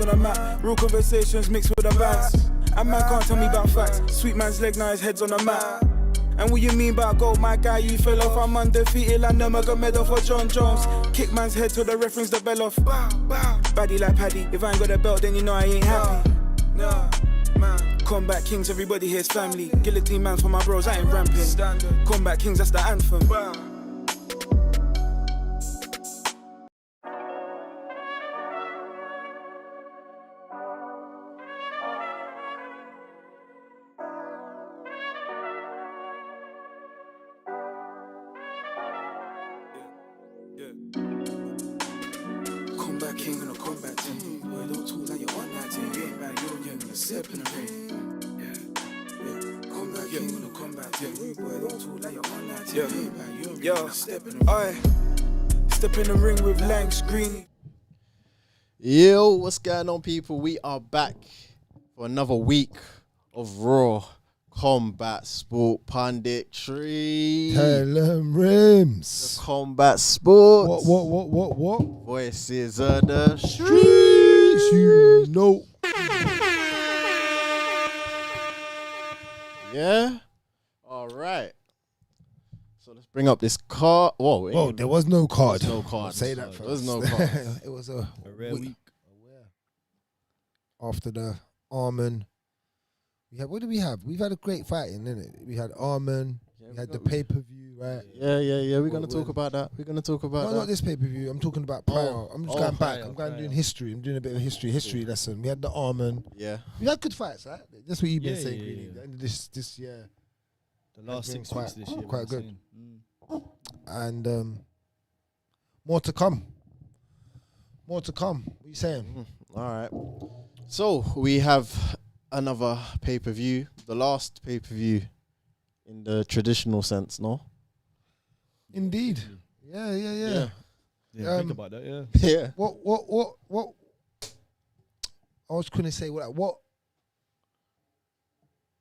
on a map, real conversations mixed with the bands. And man can't tell me about facts. Sweet man's leg now, his head's on the mat. And what you mean by gold, my guy, you fell off. I'm undefeated like Nurmagomedov for John Jones. Kick man's head to the reference, the bell off. Baddie like Paddy, if I ain't got a belt, then you know I ain't happy. Nah, man. Combat kings, everybody here's family. Guillotine man's for my bros, I ain't ramping. Combat kings, that's the anthem. Combat king and a combat team. Boy, don't talk like you're on that team. You ain't bad, you're gonna step in the ring. Yeah. Combat king and a combat team. Boy, don't talk like you're on that team. You ain't bad, you're gonna step in the ring. Step in the ring with Lanks Green. Yo, what's going on, people? We are back for another week of Raw Combat Sport Punditry. Tell them rims. The Combat Sports. What? Voices of the streets. You know. Yeah? All right. So let's bring up this card. Whoa, there was no card. No card. Say that first. There was no card. It was a rare week. After the Arman. What did we have? We've had a great fighting, innit? We had Arman. We had the pay-per-view, right? Yeah. We're going to talk about that. No, not this pay-per-view. I'm talking about prior. I'm just going back. I'm going doing history. I'm doing a bit of history lesson. We had the Arman. Yeah. We had good fights, right? That's what you've been saying, yeah, Greeny. yeah. The end of this year. The last 6 weeks this year. Quite good. And more to come. What are you saying? All right. So we have another pay-per-view. The last pay-per-view in the traditional sense, no? Indeed. Yeah. Yeah, think about that, yeah. Yeah. What I was going to say, what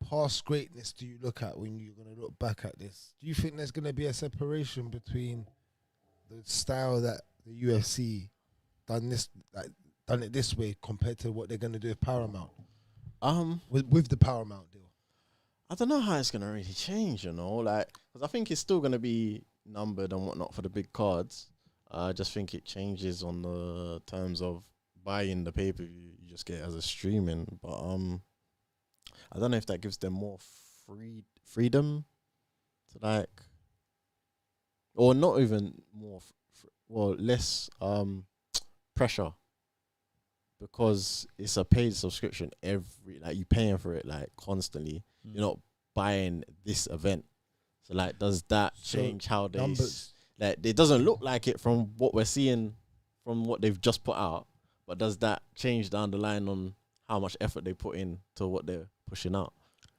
past greatness do you look at when you're going to look back at this? Do you think there's going to be a separation between the style that the UFC done it this way compared to what they're going to do with Paramount? With the Paramount deal. I don't know how it's going to really change, because I think it's still going to be numbered and whatnot for the big cards. I just think it changes on the terms of buying the pay-per-view. You just get it as a streaming. But I don't know if that gives them more freedom to or not even more, less pressure. Because it's a paid subscription you paying for it constantly. You're not buying this event. So does that change how they numbers? It doesn't look like it from what we're seeing from what they've just put out, but does that change down the line on how much effort they put in to what they're pushing out?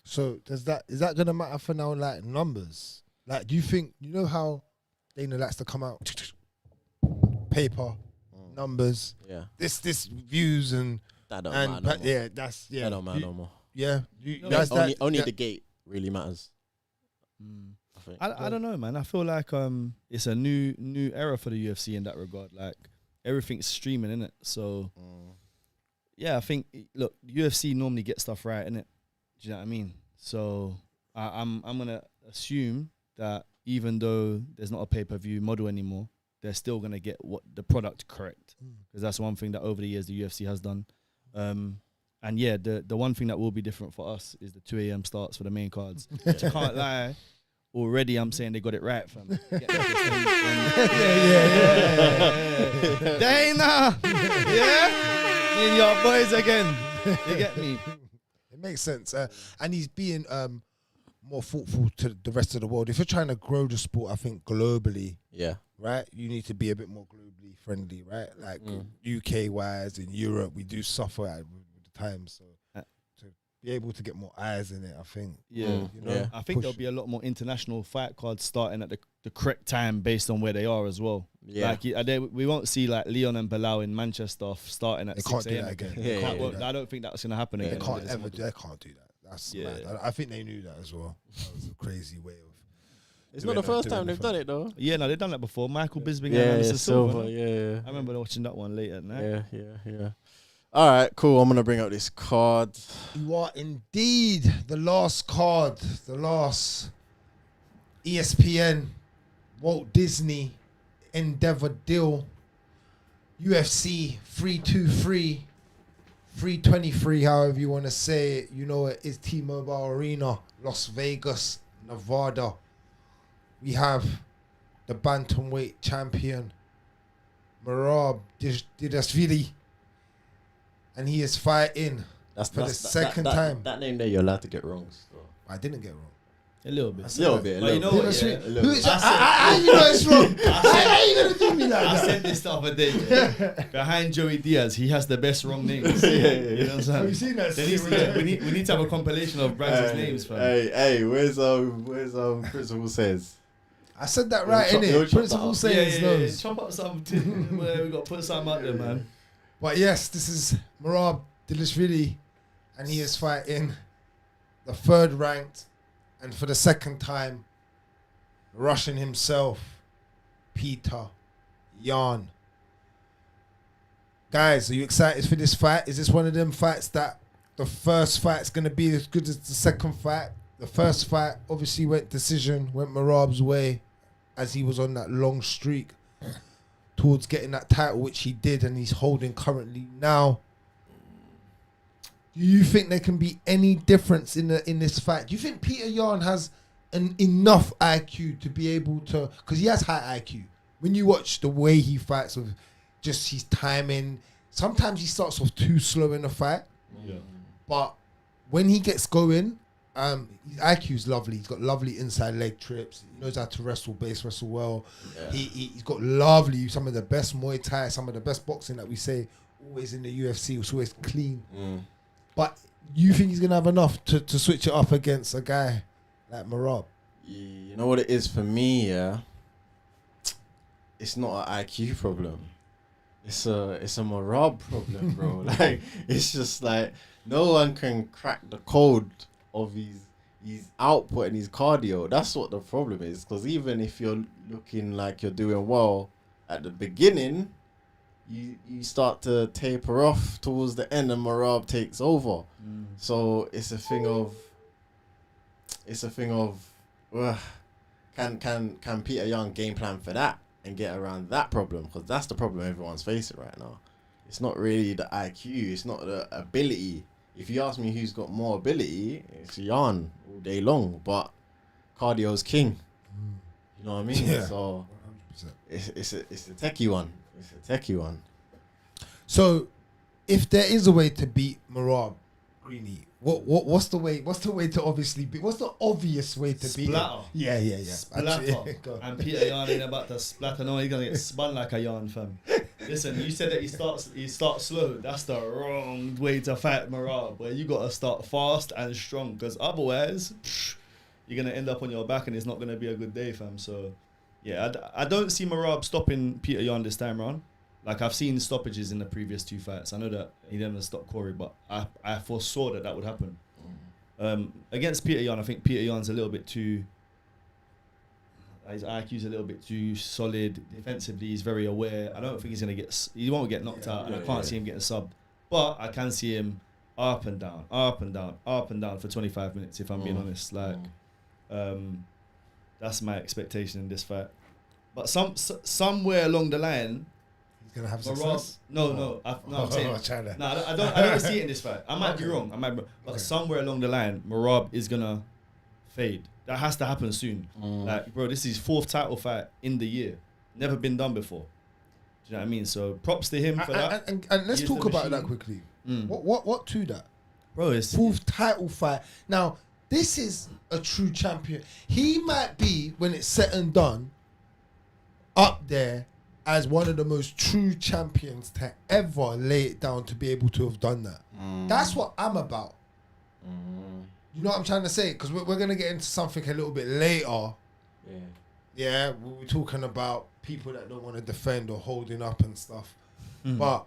So is that gonna matter for now, numbers? Do you think how Dana likes to come out paper? Numbers, this views and that don't matter no more. That don't matter no more. Yeah, only the gate really matters. I don't know, man. I feel like it's a new era for the UFC in that regard. Everything's streaming, innit? So yeah, I think UFC normally get stuff right, innit? Do you know what I mean? So I'm gonna assume that even though there's not a pay-per-view model anymore, they're still going to get the product correct. Because that's one thing that over the years the UFC has done. And yeah, the one thing that will be different for us is the 2 a.m. starts for the main cards. Which I can't lie. Already I'm saying they got it right, fam. Yeah. Dana! Yeah? Me and your boys again. You get me? It makes sense. And he's being more thoughtful to the rest of the world. If you're trying to grow the sport, I think globally, right, you need to be a bit more globally friendly, right? UK wise in Europe, we do suffer with the time, so to be able to get more eyes in it, I think. I think there'll be a lot more international fight cards starting at the correct time based on where they are as well. We won't see Leon and Bilal in Manchester starting at 6 a.m. again. I don't think that's gonna happen again. They can't do that. That's mad. I think they knew that as well. That was a crazy way of. It's not the first time they've done it though. Yeah, no, they've done that before. Michael Bisping and Anderson Silva. I remember watching that one late at night. Yeah. All right, cool. I'm gonna bring up this card. You are indeed the last card, the last ESPN, Walt Disney, Endeavor deal, UFC 323, 323, however you want to say it. You know it is T-Mobile Arena, Las Vegas, Nevada. We have the bantamweight champion, Merab Dvalishvili, and he is fighting for the second time. That name there, you're allowed to get wrong. So. I didn't get wrong. A little bit. A little bit. But you know what? Yeah. You know it's wrong. How you gonna do me like I that? said this the other day. Yeah. Behind Joey Diaz, he has the best wrong names. You know what I'm saying? Have you seen that? We need to have a compilation of Brandon's names, fam. Hey, where's Principal Says? I said that right, innit? Principal says knows. Chop up something. We got to put something out there, man. But yes, this is Merab Dvalishvili, and he is fighting the third ranked, and for the second time, Russian himself, Petr Yan. Guys, are you excited for this fight? Is this one of them fights that the first fight's going to be as good as the second fight? The first fight obviously went decision, went Merab's way, as he was on that long streak towards getting that title, which he did, and he's holding currently now. Do you think there can be any difference in this fight? Do you think Petr Yan has enough IQ to be able to, because he has high IQ. When you watch the way he fights with just his timing, sometimes he starts off too slow in the fight. Yeah. But when he gets going, his IQ is lovely. He's got lovely inside leg trips. He knows how to wrestle well. Yeah. He's got some of the best Muay Thai, some of the best boxing that we say always in the UFC. It's always clean. But you think he's going to have enough to switch it up against a guy like Merab? You know what it is for me, yeah? It's not an IQ problem. It's a Merab problem, bro. Like, it's just like no one can crack the code of his output and his cardio. That's what the problem is. Because even if you're looking like you're doing well at the beginning, you start to taper off towards the end, and Merab takes over. So it's a thing of can Petr Yan game plan for that and get around that problem? Because that's the problem everyone's facing right now. It's not really the IQ, it's not the ability. If you ask me who's got more ability, it's Yan all day long, but cardio's king. You know what I mean? Yeah. So it's a techie one. It's a techie one. So if there is a way to beat Merab, Greeny, what's the way to obviously beat? What's the obvious way to beat him? Yeah. Splatter. And Petr Yan ain't about to splatter. No, he's gonna get spun like a yarn, fam. Listen, you said that he starts slow. That's the wrong way to fight Merab. Where you gotta start fast and strong, because otherwise, you're gonna end up on your back, and it's not gonna be a good day, fam. So, yeah, I don't see Merab stopping Petr Yan this time round. Like, I've seen stoppages in the previous two fights. I know that he didn't stop Corey, but I foresaw that would happen. Against Petr Yan, I think Petr Yan's a little bit too... His IQ's a little bit too solid. Defensively, he's very aware. I don't think he's going to get... He won't get knocked out, and I can't see him getting subbed. But I can see him up and down for 25 minutes, if I'm being honest. Like, that's my expectation in this fight. But somewhere along the line... Gonna have success? No, I'm saying I don't see it in this fight. I might be wrong. But somewhere along the line, Merab is gonna fade. That has to happen soon. Like, bro, this is his fourth title fight in the year. Never been done before. Do you know what I mean? So props to him for that. And let's talk about that quickly. What to that? Bro, it's fourth title fight. Now, this is a true champion. He might be, when it's said and done, up there as one of the most true champions to ever lay it down to be able to have done that. That's what I'm about. You know what I'm trying to say? Because we're going to get into something a little bit later. Yeah, we're talking about people that don't want to defend or holding up and stuff. But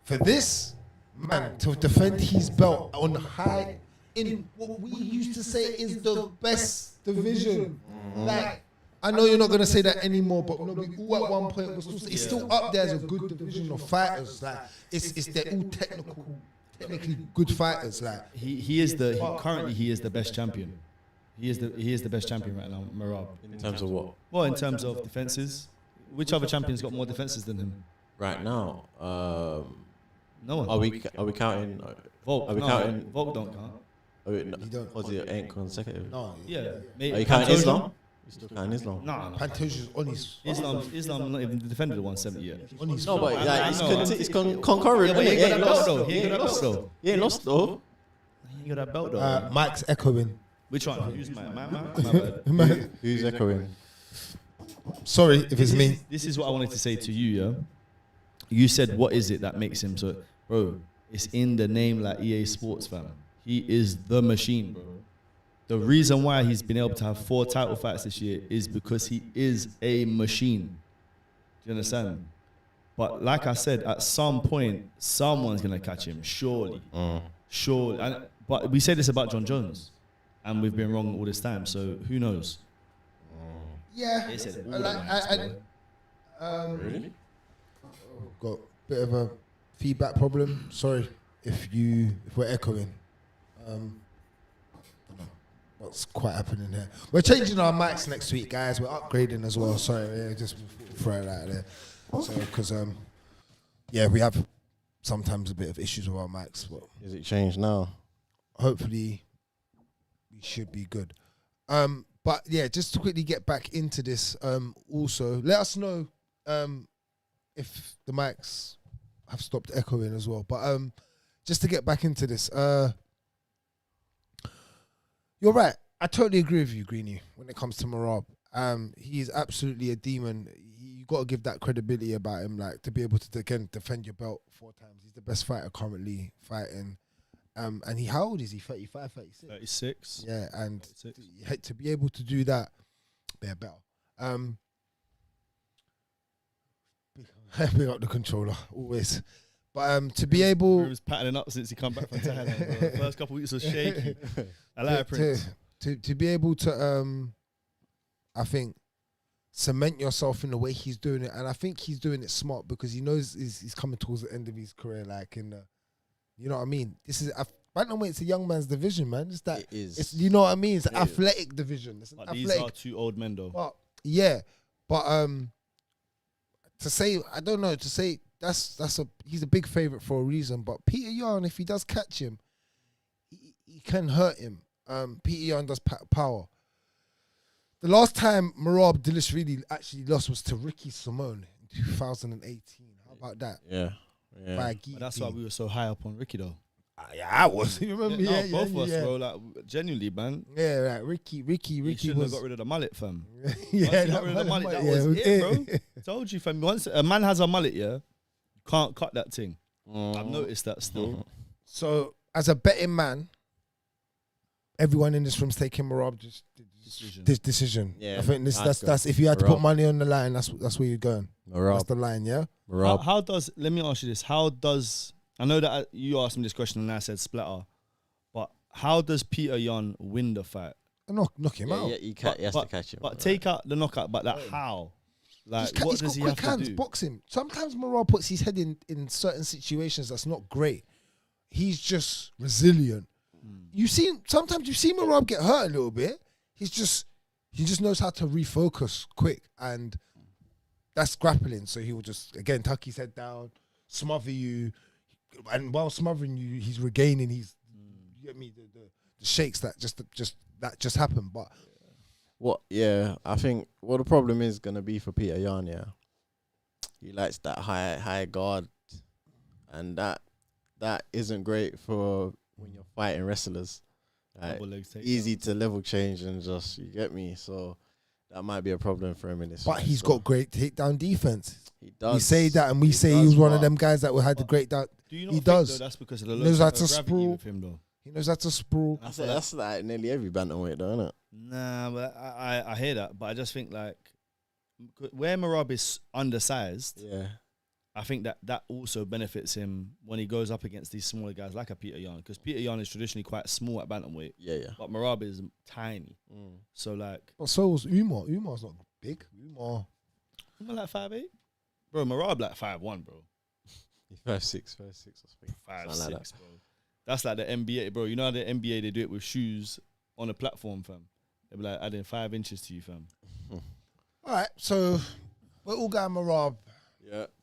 for this man to defend his belt on high, in what we used to say is the best division. Like, I know you're not gonna say that anymore, but no, we all at one point was still, it's still up there as a good division of fighters. Like they're all technically good fighters. Like currently he is the best champion. He is the best champion right now, Merab. In terms of what? Well, in terms of defenses, which other champion's got more defenses than him? Right now, no one. Are we counting? Volk? Are we counting? Volk don't count. Was it ain't consecutive? no, Yeah. Are you counting Islam? You still counting Islam? No. Pantoja's on his Islam not even defended the 170 yet. on his. No, but it's concurrent. Yeah, but he innit? ain't got that belt though. He ain't got that belt though. He ain't lost though. He ain't got that belt though. Mike's echoing. Which one? Who's my bad. Who's echoing? Sorry if it's me. This is what I wanted to say to you, yeah. You said, what is it that makes him so, bro? It's in the name, like EA Sports, fam. He is the machine, bro. The reason why he's been able to have 4 title fights this year is because he is a machine. Do you understand? But like I said, at some point, someone's gonna catch him, surely. Surely. But we say this about John Jones, and we've been wrong all this time. So who knows? Yeah. They said all the nights, Really? Got a bit of a feedback problem. Sorry if we're echoing. I don't know what's quite happening here. We're changing our mics next week, guys. We're upgrading as well. Sorry, yeah, just throw it out there. So because we have sometimes a bit of issues with our mics, but Is it changed now? hopefully we should be good. But yeah, just to quickly get back into this. Also, let us know if the mics have stopped echoing as well. But just to get back into this, you're right. I totally agree with you, Greenie, when it comes to Merab. He is absolutely a demon. You got to give that credibility about him, like to be able to again defend your belt 4 times. He's the best fighter currently fighting. And how old is he? 35, 36? 36. Yeah, and 36. to be able to do that, they're better. Big up the controller, always. But to be able... He was patterning up since he come back from Thailand. The first couple of weeks was shaky. I like Prince. To be able to, I think, cement yourself in the way he's doing it. And I think he's doing it smart because he knows he's coming towards the end of his career, like in the... You know what I mean? This is bantamweight's a young man's division, man. It's that. It is. It's, you know what I mean? It's an athletic division. It's an athletic. These are 2 old men, though. But yeah, but to say he's a big favorite for a reason. But Peter Yan, if he does catch him, he can hurt him. Peter Yan does power. The last time Merab Dvalishvili actually lost was to Ricky Simone in 2018. How about that? Yeah. But that's why we were so high up on Ricky, though. Yeah, I was. You remember? Yeah, both of us, bro. Like, genuinely, man. Yeah, right. Ricky He shouldn't was. have got rid of the mullet, fam. Yeah, Once he got rid of the mullet, that was it, bro. Told you, fam. Once a man has a mullet, you can't cut that thing. I've noticed that still. So, as a betting man, everyone in this room's taking Merab this decision. Yeah, I think that's if you had to put money on the line, that's where you're going. Merab. That's the line, yeah. How does? Let me ask you this: how does? I know that you asked me this question and I said splatter, but how does Peter Yan win the fight? Knock him out. Yeah, he has to catch him. But take out the knockout. But how? Like, what does he have to do? Box him. Sometimes Merab puts his head in certain situations that's not great. He's just resilient. Sometimes you see Merab get hurt a little bit. He just knows how to refocus quick, and that's grappling. So he will just again tuck his head down, smother you, and while smothering you, he's regaining his. You get me? The shakes that just happened, but. I think what the problem is gonna be for Peter Yan, he likes that high guard, and that isn't great for when you're fighting wrestlers. Like, easy to level change and just, you get me. So that might be a problem for him in this. But he's got great takedown defense. He does. We say that, and we say he was one of them guys that had the great down. Do you not think though, that's because of the knows how to gravity sprawl with him, though? He knows how to sprawl. That's like nearly every bantamweight, though, isn't it? Nah, but I hear that, but I just think like where Merab is undersized, I think that also benefits him when he goes up against these smaller guys like a Peter Yan, because Peter Yan is traditionally quite small at bantamweight. Yeah. But Merab is tiny. So like. But so was Umar. Umar's not big. You more. Am I like 5'8"? Bro, Merab like 5'1", bro. 5'6", I think. 5'6", bro. That's like the NBA, bro. You know how the NBA, they do it with shoes on a platform, fam. They be like adding 5 inches to you, fam. All right, so we're all going Merab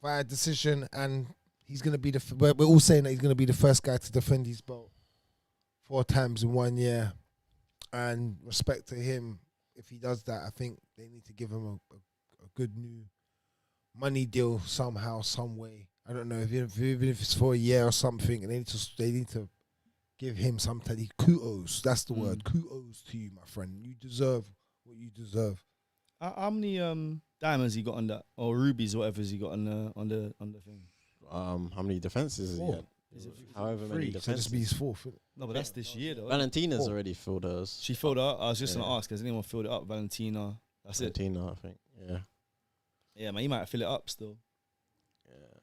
via decision, and he's going to be we're all saying that he's going to be the first guy to defend his belt 4 times in 1 year. And respect to him, if he does that, I think they need to give him a good new money deal somehow, some way. I don't know, even if it's for a year or something, and they need to give him something. Kudos, that's the word. Kudos to you, my friend. You deserve what you deserve. How many diamonds he got on that, or rubies, or whatever he got on the thing? How many defenses has he had? Is it however many defenses? So this be his 4th. No, but that's this year though. Valentina's already filled hers. She filled it up. I was just gonna ask, has anyone filled it up? Valentina. That's Valentina, I think. Yeah. Yeah, man, you might fill it up still. Yeah.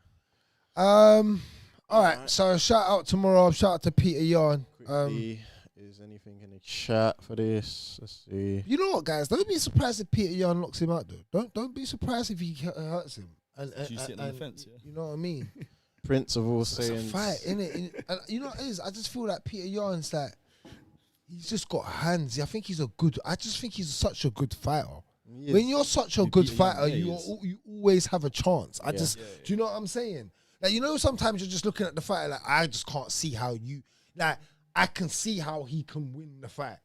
All right. So shout out to Merab. Shout out to Peter Yan. Quickly, is anything in the chat for this? Let's see. You know what, guys? Don't be surprised if Peter Yan knocks him out, though. Don't be surprised if he hurts him. And you sit on the fence, yeah. You know what I mean? Prince of all It's a sayings. fight, innit? And you know what it is? I just feel like Peter Yan's like, he's just got hands. I just think he's such a good fighter. Yes. When you're such a good Peter fighter, Yan, you always have a chance. Yeah. Do you know what I'm saying? Like, you know, sometimes you're just looking at the fighter like, I just can't see how I can see how he can win the fight.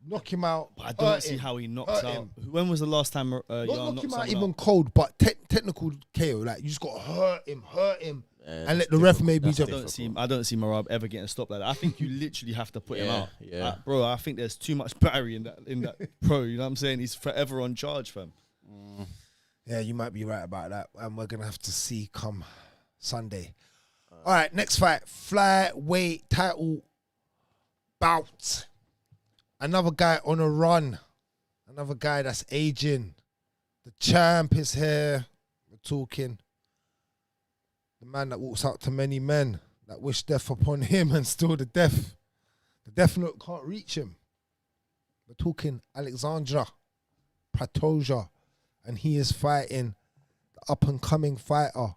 Knock him out. But I don't see how he knocks out. him. When was the last time Not Yan knock knocked him out someone even out? cold, but technical KO. Like, you just got to hurt him, Yeah, and let the ref difficult. maybe That's just. I don't see Merab ever getting stopped like that. I think you literally have to put him out. Yeah. Bro, I think there's too much battery in that pro. You know what I'm saying? He's forever on charge, fam. Yeah, you might be right about that, and we're gonna have to see come Sunday. All right, next fight, flyweight title bout. Another guy on a run. Another guy that's aging. The champ is here. We're talking. The man that walks out to many men that wish death upon him, and still the death note can't reach him. We're talking Alexandre Pantoja, and he is fighting the up-and-coming fighter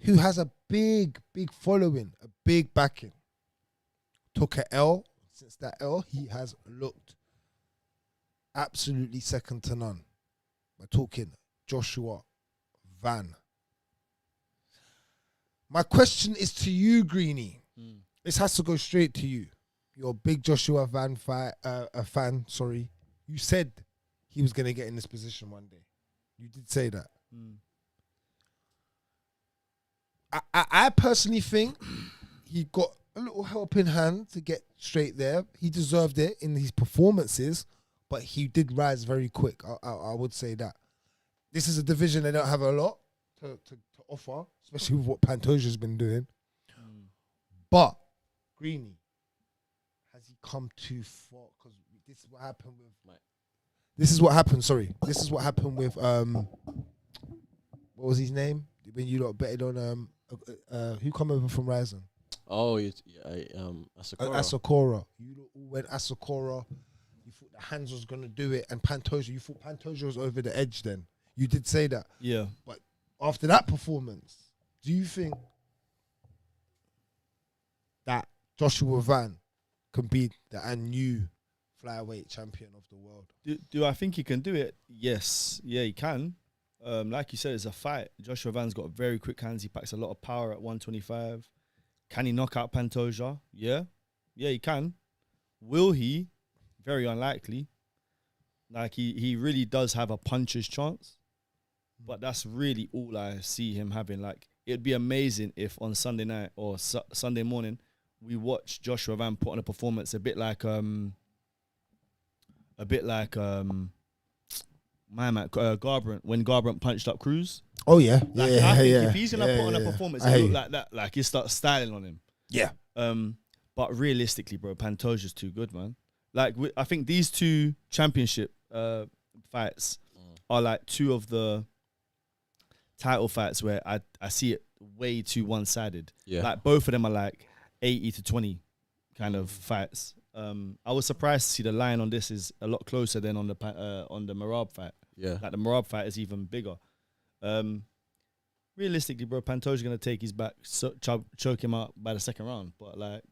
who has a big following, a big backing. Took a L. Since that L, he has looked absolutely second to none. We're talking Joshua Van. My question is to you, Greenie. This has to go straight to you. You're a big Joshua Van fan. Sorry, you said he was going to get in this position one day. You did say that. I personally think he got a little helping hand to get straight there. He deserved it in his performances, but he did rise very quick. I would say that. This is a division they don't have a lot to offer, especially with what Pantoja's been doing. But, Greenie, has he come too far? Because this is what happened with... This is what happened with... what was his name? When you lot betted on... who come over from Ryzen? Oh, Asakura. Asakura. You went Asakura. You thought the hands was going to do it. And Pantoja, you thought Pantoja was over the edge then. You did say that. Yeah. But after that performance, do you think that Joshua Van can be the new flyweight champion of the world? Do I think he can do it? Yes. Yeah, he can. Like you said, it's a fight. Joshua Van's got very quick hands. He packs a lot of power at 125. Can he knock out Pantoja? Yeah. Yeah, he can. Will he? Very unlikely. Like, he really does have a puncher's chance. But that's really all I see him having. Like, it'd be amazing if on Sunday night or Sunday morning we watch Joshua Van put on a performance a bit like my man Garbrandt, when Garbrandt punched up Cruz. Oh yeah, Like, yeah, I think yeah. if he's gonna put on a performance and look like that, like, he starts styling on him. Yeah. But realistically, bro, Pantoja's too good, man. Like, I think these two championship fights are like two of the title fights where I see it way too one-sided. Yeah. Like, both of them are like 80-20 kind of fights. I was surprised to see the line on this is a lot closer than on the Merab fight. Yeah. Like the Merab fight is even bigger. Realistically, bro, Pantoja's going to take his back, choke him out by the second round. But, like,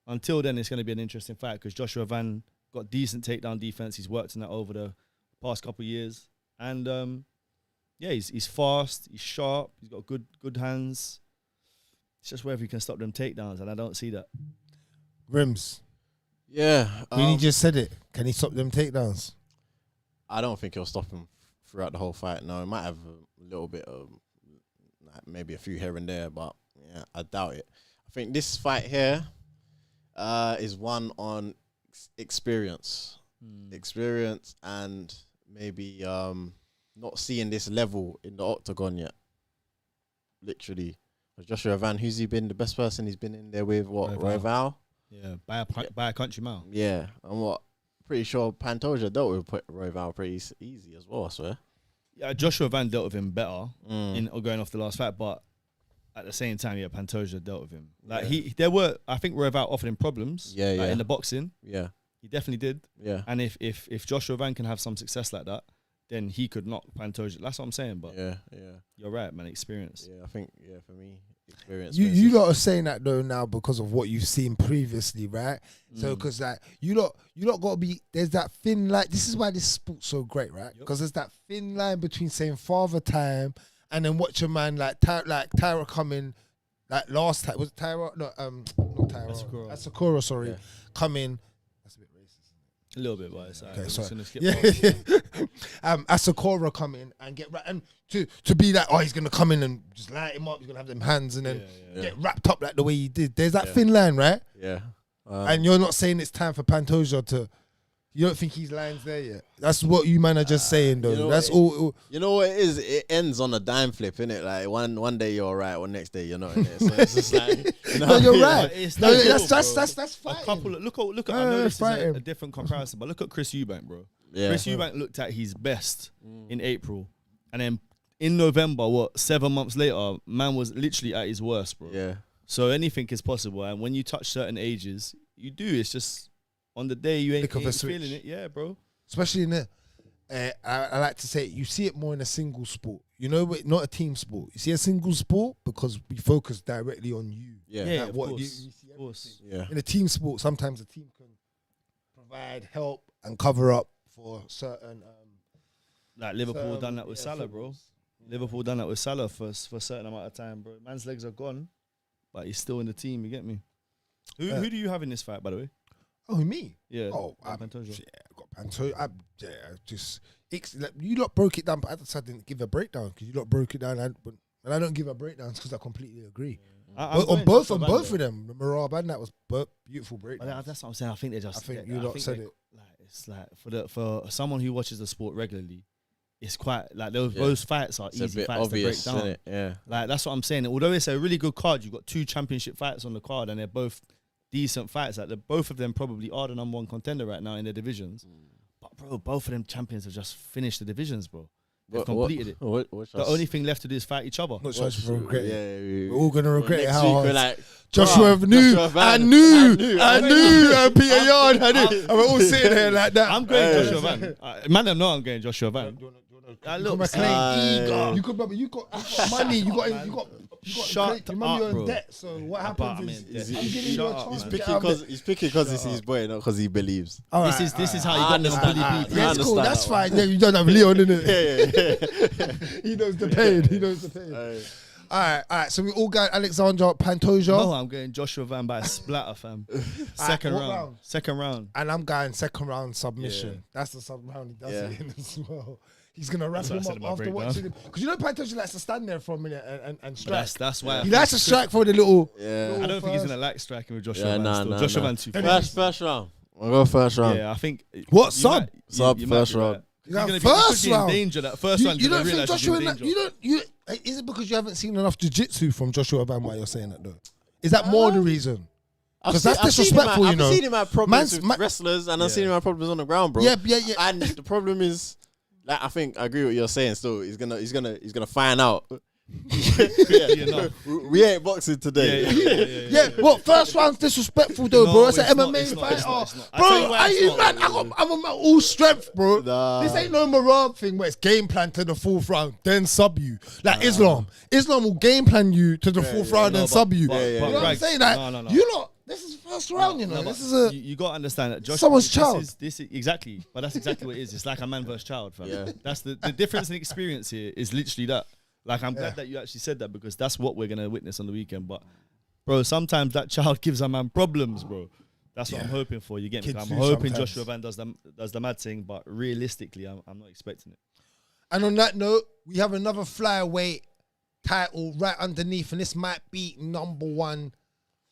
until then, it's going to be an interesting fight because Joshua Van got decent takedown defense. He's worked on that over the past couple of years. And, yeah, he's fast, he's sharp, he's got good hands. It's just whether he can stop them takedowns, and I don't see that. Rims. Yeah. He just said it. Can he stop them takedowns? I don't think he'll stop him throughout the whole fight. No, he might have a little bit of, maybe a few here and there, but yeah, I doubt it. I think this fight here is one on experience. Experience and maybe not seeing this level in the octagon yet. Literally. Joshua Van, who's he been? The best person he's been in there with, what? Royval? Yeah, by a country mile. Yeah, and what? Pretty sure Pantoja dealt with Royval pretty easy as well, I swear. Yeah, Joshua Van dealt with him better in going off the last fight, but at the same time, yeah, Pantoja dealt with him. Like I think Royval offered him problems. In the boxing. Yeah, he definitely did. Yeah, and if Joshua Van can have some success like that, then he could knock Pantoja. That's what I'm saying. But you're right, man. Experience. Yeah, I think for me, experience. You lot are saying that though now because of what you've seen previously, right? So because like you lot got to be, there's that thin line. This is why this sport's so great, right? Because there's that thin line between saying father time and then watch a man like Taira coming, like last time was it Taira? No, not Taira. Asakura, sorry, coming. That's a bit racist. A little bit, but it's okay. Sorry. Asakura come in and get and to be like, oh, he's gonna come in and just light him up. He's gonna have them hands and then get wrapped up like the way he did. There's that thin line, right? Yeah. And you're not saying it's time for Pantoja to. You don't think he's lines there yet? That's what you man are just saying, though. That's all. You know what it is? It ends on a dime flip, innit? Like one day you're right, one next day you're not. Innit? So it's just like, no, you're right. That's fine. A couple. Look at. I know this is a different comparison, but look at Chris Eubank, bro. Yeah. Chris Eubank looked at his best in April, and then in November, 7 months later, man was literally at his worst, bro. Yeah. So anything is possible, and when you touch certain ages, you do. It's just on the day you ain't feeling it, yeah, bro. Especially in the, I like to say, you see it more in a single sport. You know, not a team sport. You see a single sport because we focus directly on you. Yeah, of course. Yeah. In a team sport, sometimes a team can provide help and cover up for certain. Like Liverpool done that with Salah, bro. Liverpool done that with Salah for a certain amount of time, bro. Man's legs are gone, but he's still in the team. You get me? Who do you have in this fight, by the way? Oh, me? Yeah. Oh, Pantoja. Yeah, I got Pantoja. You lot broke it down, but I didn't give a breakdown because you lot broke it down. And I don't give a breakdown because I completely agree. On both of them, the Merab and that was beautiful breakdowns. That's what I'm saying. I think they just. I think you lot said it. Like it's like for someone who watches the sport regularly, it's quite like those fights are easy fights obvious, to break down. Yeah. Like that's what I'm saying. Although it's a really good card, you've got 2 championship fights on the card, and they're both decent fights. Like both of them probably are the number 1 contender right now in their divisions. But bro, both of them champions have just finished the divisions, bro. They've completed it. The only thing left to do is fight each other. Not trying to regret it. We're all gonna regret it. How hard. Like, Joshua knew. I knew. Peter Yard. I knew. And we're all sitting there like that. I'm going Joshua Van. Man, I know I'm going Joshua Van. Look, you got money. You got. Shut remember you're bro. in debt, so what happens is I'm giving you a chance. He's picking because it's his boy, not because he believes. This is how you got this bully beat. Yes, cool, that's fine. Yeah, you don't have Leon in it. Yeah. He knows the pain. All right. So we all got Alexandre Pantoja. No, I'm going Joshua Van by a splatter, fam. Second round. And I'm going second round submission. Yeah. That's the sub round he does it in as well. He's going to wrap him up after watching him. Because you know Pantoja likes to stand there for a minute and strike. That's why. He likes to strike for the little... Yeah. I don't think he's going to like striking with Joshua Van. Joshua Van too fast. First round. We'll go first round. Yeah, I think... What? Sub first round. First round. In danger. That first round, you don't think Joshua... Is it because you haven't seen enough jiu-jitsu from Joshua Van why you're saying that though? Is that more the reason? Because that's disrespectful, you know. I've seen him have problems with wrestlers and I've seen him have problems on the ground, bro. Yeah. And the problem is... Like, I agree with what you're saying. Still, he's gonna find out We ain't boxing today. Yeah, what first round's disrespectful though, bro. It's an MMA fight, bro. Are you man? I'm on my all strength, bro. Nah. This ain't no Merab thing where it's game plan to the fourth round, then sub you. Like Islam will game plan you to the fourth round and sub you. You know what I'm saying? Like, you lot. This is first round, you know. This is a you got to understand that Josh, someone's child. This is exactly, but that's exactly what it is. It's like a man versus child, fam. Yeah. That's the difference in experience here is literally that. Like, I'm glad that you actually said that because that's what we're gonna witness on the weekend. But, bro, sometimes that child gives a man problems, bro. That's what I'm hoping for. You get me? I'm hoping Joshua Van does the mad thing, but realistically, I'm not expecting it. And on that note, we have another flyweight title right underneath, and this might be number one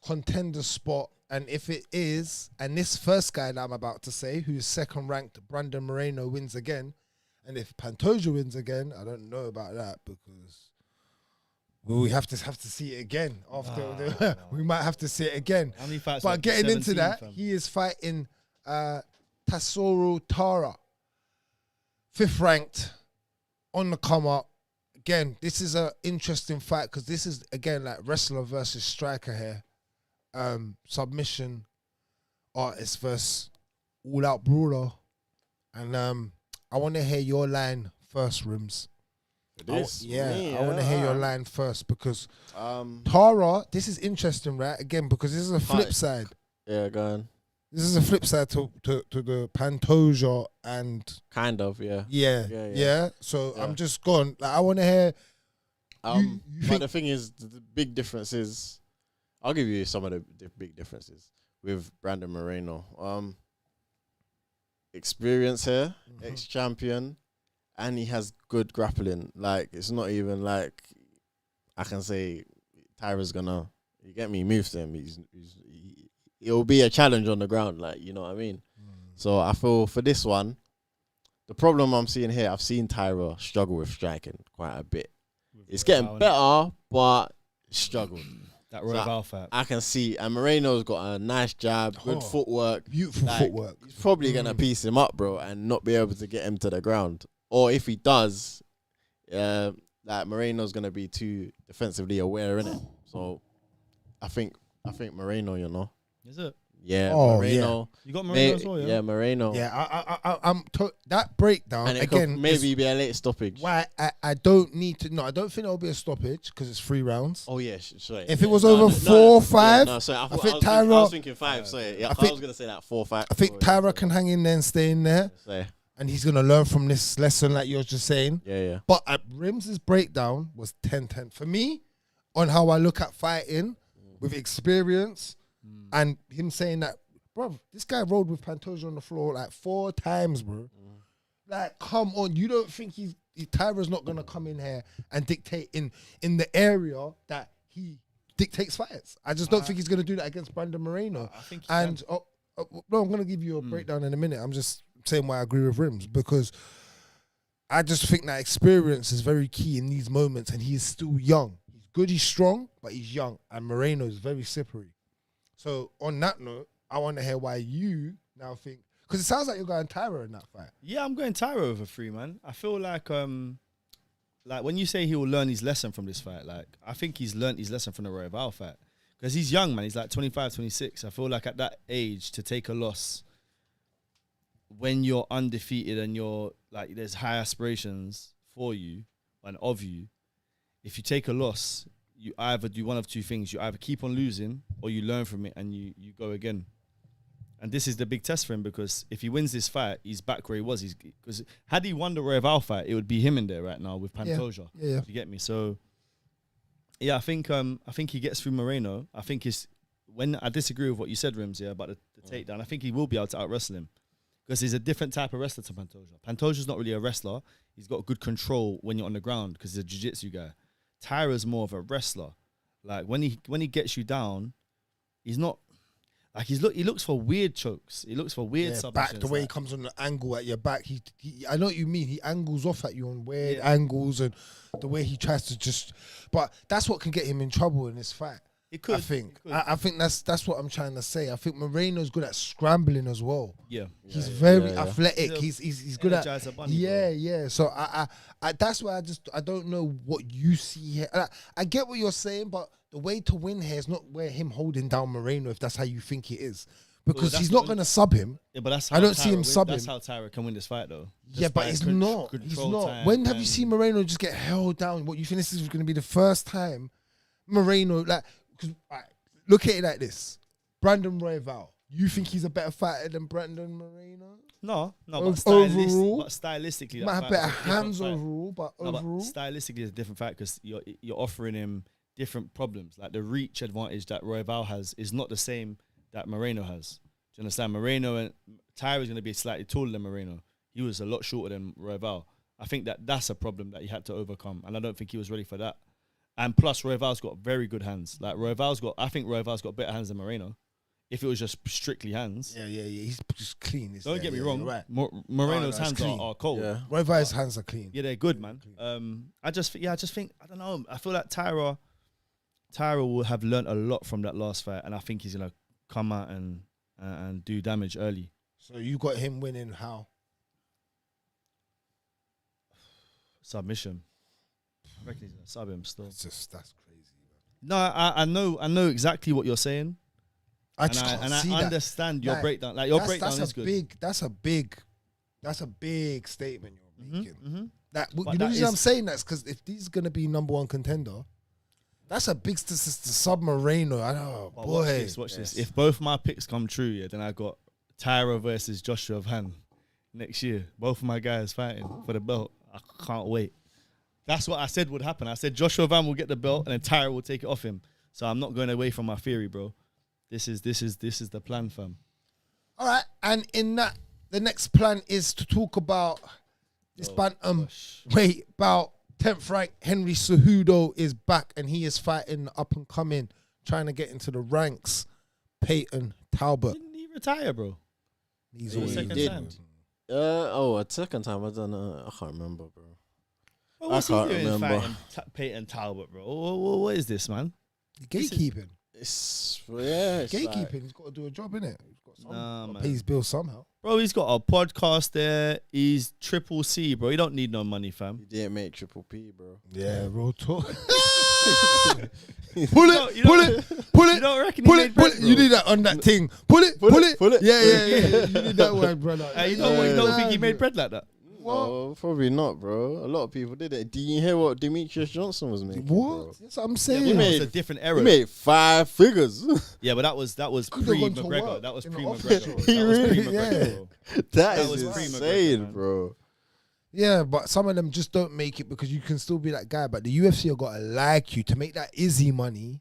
contender spot. And if it is, and this first guy that I'm about to say, who's second ranked, Brandon Moreno, wins again, and if Pantoja wins again, I don't know about that because we have to see it again after we might have to see it again. How many fights? But getting into that, he is fighting Taira, fifth ranked, on the come up. Again, this is an interesting fight because this is again like wrestler versus striker here. Submission artist versus all out brawler, and I want to hear your line first, Rims. I want to hear your line first because Taira, this is interesting, right? Again, because this is a flip side. Yeah, go on. This is a flip side to the Pantoja and kind of, yeah. So I'm just going. Like, I want to hear. You but the thing is, the big difference is. I'll give you some of the big differences with Brandon Moreno. Experience here, ex-champion, and he has good grappling. Like, it's not even like I can say Taira's gonna, you get me, move to him. It'll be a challenge on the ground, like, you know what I mean? So I feel for this one, the problem I'm seeing here, I've seen Taira struggle with striking quite a bit. It's getting better, but struggle. That Royal fight. I can see, and Moreno's got a nice jab, good footwork. Beautiful footwork. He's probably going to piece him up, bro, and not be able to get him to the ground. Or if he does, like Moreno's going to be too defensively aware, innit? So I think Moreno, you know. Is it? Yeah, Moreno. Yeah. You got Moreno as well, yeah? Yeah, Moreno. Yeah, I'm that breakdown and again. Maybe be a late stoppage. Why I don't need to. No, I don't think it'll be a stoppage because it's 3 rounds. Oh yeah, sorry. If it was over 4 or 5, no, sorry. I think Taira. I was thinking 5. Sorry, yeah, I was gonna say that 4, 5. I think Taira can hang in there and stay in there, and he's gonna learn from this lesson, like you're just saying. Yeah. But Rims's breakdown was 10-10 for me on how I look at fighting with experience, and him saying that. Bro, this guy rolled with Pantoja on the floor like 4 times, bro. Like, come on. You don't think Taira's not going to come in here and dictate in the area that he dictates fights. I just don't think he's going to do that against Brandon Moreno. I think I'm going to give you a breakdown in a minute. I'm just saying why I agree with Rims because I just think that experience is very key in these moments and he is still young. He's good, he's strong, but he's young. And Moreno is very slippery. So on that note, I want to hear why you now think, because it sounds like you're going Taira in that fight. Yeah, I'm going Taira over 3, man. I feel like when you say he will learn his lesson from this fight, like I think he's learned his lesson from the Royval fight because he's young, man. He's like 25, 26. I feel like at that age to take a loss when you're undefeated and you're like there's high aspirations for you and of you. If you take a loss, you either do one of 2 things. You either keep on losing or you learn from it and you go again. And this is the big test for him because if he wins this fight, he's back where he was. Because had he won the Royval fight, it would be him in there right now with Pantoja. Yeah. You get me? So, yeah, I think he gets through Moreno. I think when I disagree with what you said, Rims, about the takedown. I think he will be able to out-wrestle him because he's a different type of wrestler to Pantoja. Pantoja's not really a wrestler. He's got good control when you're on the ground because he's a jiu-jitsu guy. Taira's more of a wrestler. Like when he gets you down, he's not. Like he looks for weird chokes. He looks for weird submissions. Back the way he comes on the angle at your back. He I know what you mean. He angles off at you on weird angles and the way he tries to just. But that's what can get him in trouble in this fight. It could. I think that's what I'm trying to say. I think Moreno's good at scrambling as well. Yeah. He's very athletic. He's good at bunny, yeah. So I that's why I don't know what you see here. I get what you're saying, but the way to win here is not where him holding down Moreno if that's how you think it is. Because he's not going to sub him. Yeah, but that's I don't see him subbing. That's how Taira can win this fight, though. Yeah, but it's not. He's not. When have you seen Moreno just get held down? What you think this is going to be the first time Moreno look at it like this: Brandon Royval. You think he's a better fighter than Brandon Moreno? No, overall, but stylistically, he might have better hands overall, but overall, stylistically, it's a different fight because you're offering him different problems. Like the reach advantage that Royval has is not the same that Moreno has. Do you understand? Moreno and Taira is going to be slightly taller than Moreno. He was a lot shorter than Royval. I think that's a problem that he had to overcome, and I don't think he was ready for that. And plus, Royval's got very good hands. Like I think Royval's got better hands than Moreno. If it was just strictly hands. Yeah. He's just clean. Don't get me wrong. Right. Moreno's hands are cold. Yeah. Royval's hands are clean. Yeah, they're good, man. I just think, I don't know. I feel like Taira will have learned a lot from that last fight, and I think he's gonna come out and do damage early. So you got him winning how? Submission. I reckon he's gonna sub him still. That's crazy. No, I know exactly what you're saying. I understand your breakdown. Like your breakdown is good. That's a big statement you're making. Mm-hmm. You know what I'm saying? That's because if he's gonna be number one contender, that's a big sub Moreno. I know, boy. Watch this. If both my picks come true, then I got Taira versus Joshua Van next year. Both of my guys fighting for the belt. I can't wait. That's what I said would happen. I said Joshua Van will get the belt and then Taira will take it off him. So I'm not going away from my theory, bro. This is the plan, fam. All right, and in that, the next plan is to talk about this bantamweight bout. 10th rank Henry Cejudo is back and he is fighting up and coming, trying to get into the ranks. Peyton Talbot. Didn't he retire, bro? He's always second time. A second time. I don't know. I can't remember, bro. Well, what's he doing fighting Peyton Talbot, bro? What is this, man? Gatekeeping. It's gatekeeping. like, He's got to do a job, innit? He's got man. Pay his bills somehow. Bro, he's got a podcast there. He's Triple C, bro. He don't need no money, fam. he didn't make Triple P, bro. Yeah, real talk. Pull it. You don't reckon he made bread, bro? You need that on that thing. Pull it. Yeah. You need that word, brother. You don't think he made bread like that? No, probably not, bro. A lot of people did it. Did you hear what Demetrius Johnson was making? What? Bro? That's what I'm saying. Yeah, it was a different era. He made 5 figures. Yeah, but that was pre-McGregor. That was pre-McGregor. That is insane, bro. Yeah, but some of them just don't make it because you can still be that guy. But the UFC have got to like you to make that Izzy money.